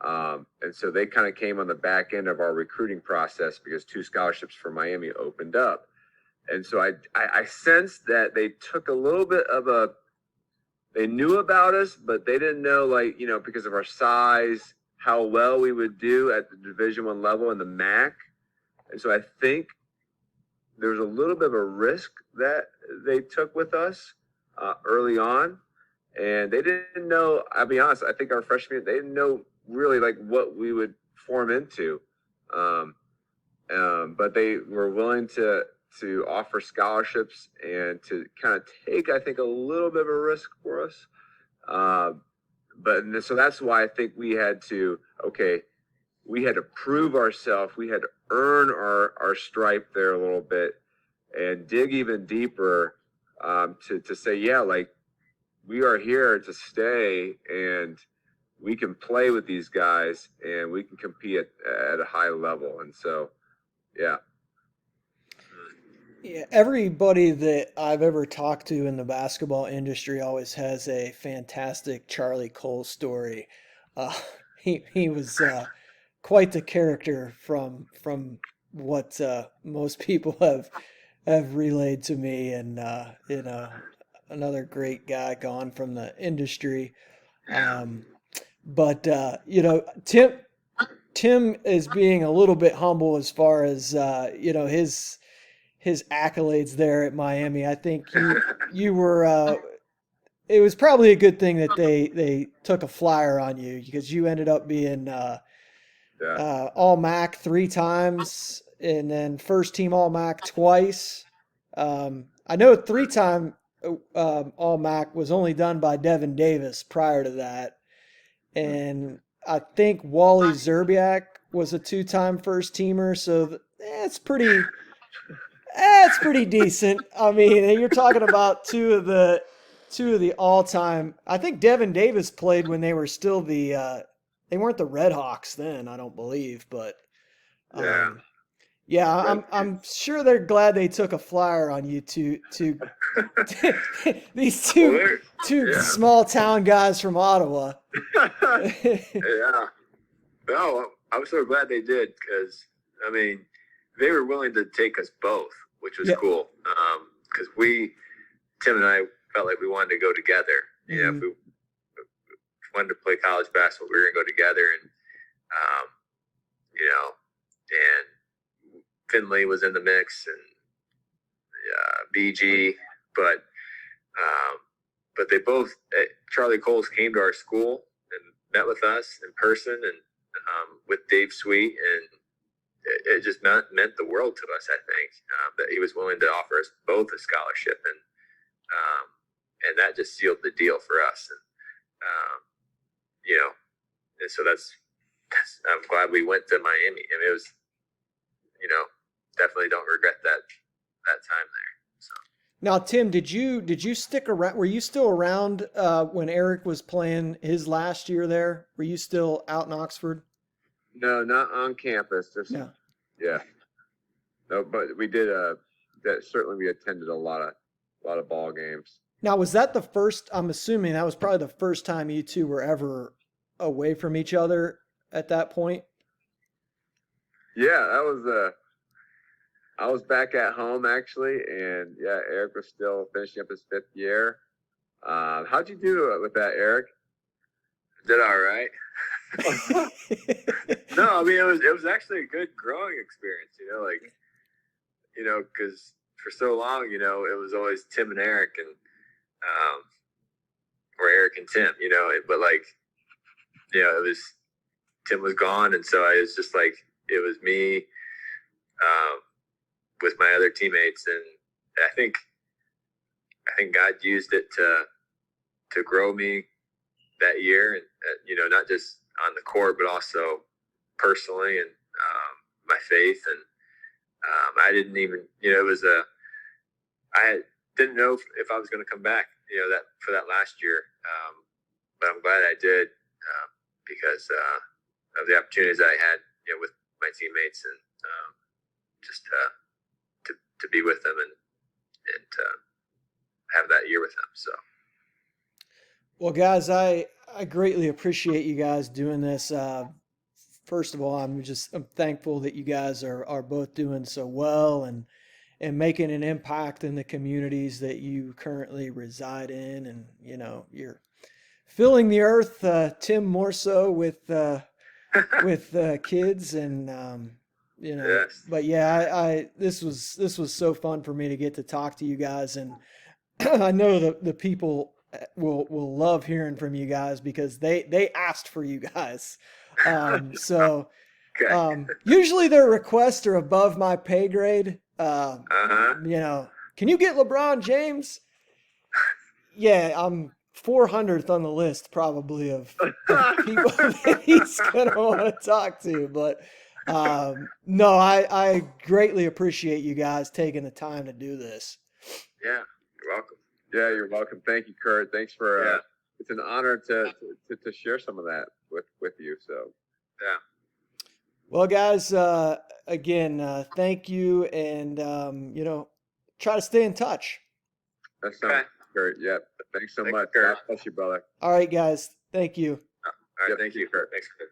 And so they kind of came on the back end of our recruiting process because 2 scholarships for Miami opened up. And so I sensed that they took a little bit of they knew about us, but they didn't know, because of our size, how well we would do at the Division I level in the MAC. And so I think there was a little bit of a risk that they took with us early on. And they didn't know, I'll be honest, I think our freshman, they didn't know really like what we would form into. But they were willing to offer scholarships and to kind of take, I think, a little bit of a risk for us. So that's why I think we had to prove ourselves. We had to earn our stripe there a little bit and dig even deeper to say, yeah, like we are here to stay and we can play with these guys and we can compete at a high level. And so, yeah. Yeah, everybody that I've ever talked to in the basketball industry always has a fantastic Charlie Cole story. Uh, he was quite the character from what most people have relayed to me, and another great guy gone from the industry. Um, but Tim is being a little bit humble as far as his accolades there at Miami. I think you were. It was probably a good thing that they took a flyer on you because you ended up being All MAC 3 times and then first team All MAC twice. I know 3-time All MAC was only done by Devin Davis prior to that, and I think Wally Zerbiak was a 2-time first teamer. So it's pretty. It's pretty decent. I mean, you're talking about two of the all-time. I think Devin Davis played when they were still they weren't the Red Hawks then, I don't believe, but I'm sure they're glad they took a flyer on you to these two small town guys from Ottawa. Yeah. No, I'm so glad they did because I mean they were willing to take us both, which was cool. Because Tim and I felt like we wanted to go together. You know, if we wanted to play college basketball, we were going to go together. And, and Finley was in the mix and BG. But they both, Charlie Coles came to our school and met with us in person and with Dave Sweet. And it just meant the world to us, I think, that he was willing to offer us both a scholarship. And that just sealed the deal for us. And, and so that's I'm glad we went to Miami. I mean, it was, definitely don't regret that time there. So. Now, Tim, did you stick around? Were you still around when Eric was playing his last year there? Were you still out in Oxford? No, not on campus. Yeah. No, but we did. That certainly we attended a lot of ball games. Now, was that the first? I'm assuming that was probably the first time you two were ever away from each other at that point. Yeah, that was. I was back at home actually, and yeah, Eric was still finishing up his 5th year. How'd you do with that, Eric? Did all right. No, I mean it was actually a good growing experience. Because for so long, it was always Tim and Eric, and or Eric and Tim. But it was Tim was gone, and so I was just like it was me with my other teammates, and I think God used it to grow me that year, and not just on the court, but also personally and my faith. And I didn't even, I didn't know if I was going to come back, for that last year. But I'm glad I did because of the opportunities that I had, with my teammates and just to be with them and have that year with them. So. Well, guys, I greatly appreciate you guys doing this. First of all, I'm thankful that you guys are both doing so well and making an impact in the communities that you currently reside in. And, you're filling the earth, Tim, more so with kids. And, you know. Yes. But yeah, I this was so fun for me to get to talk to you guys, and I know the people will love hearing from you guys because they asked for you guys. So Okay. usually their requests are above my pay grade. Uh-huh. You know, can you get LeBron James? Yeah, I'm 400th on the list probably of people that he's gonna want to talk to. But no, I greatly appreciate you guys taking the time to do this. Yeah. You're welcome. Yeah, you're welcome. Thank you, Kurt. Thanks for. Yeah. It's an honor to share some of that with you. So. Yeah. Well, guys, again, thank you, and you know, try to stay in touch. That sounds Kurt. Yeah. Thanks so Thank much. you, Kurt. God bless you, brother. All right, guys, thank you. All right. Yep. Thank you, Kurt. Thanks, Kurt.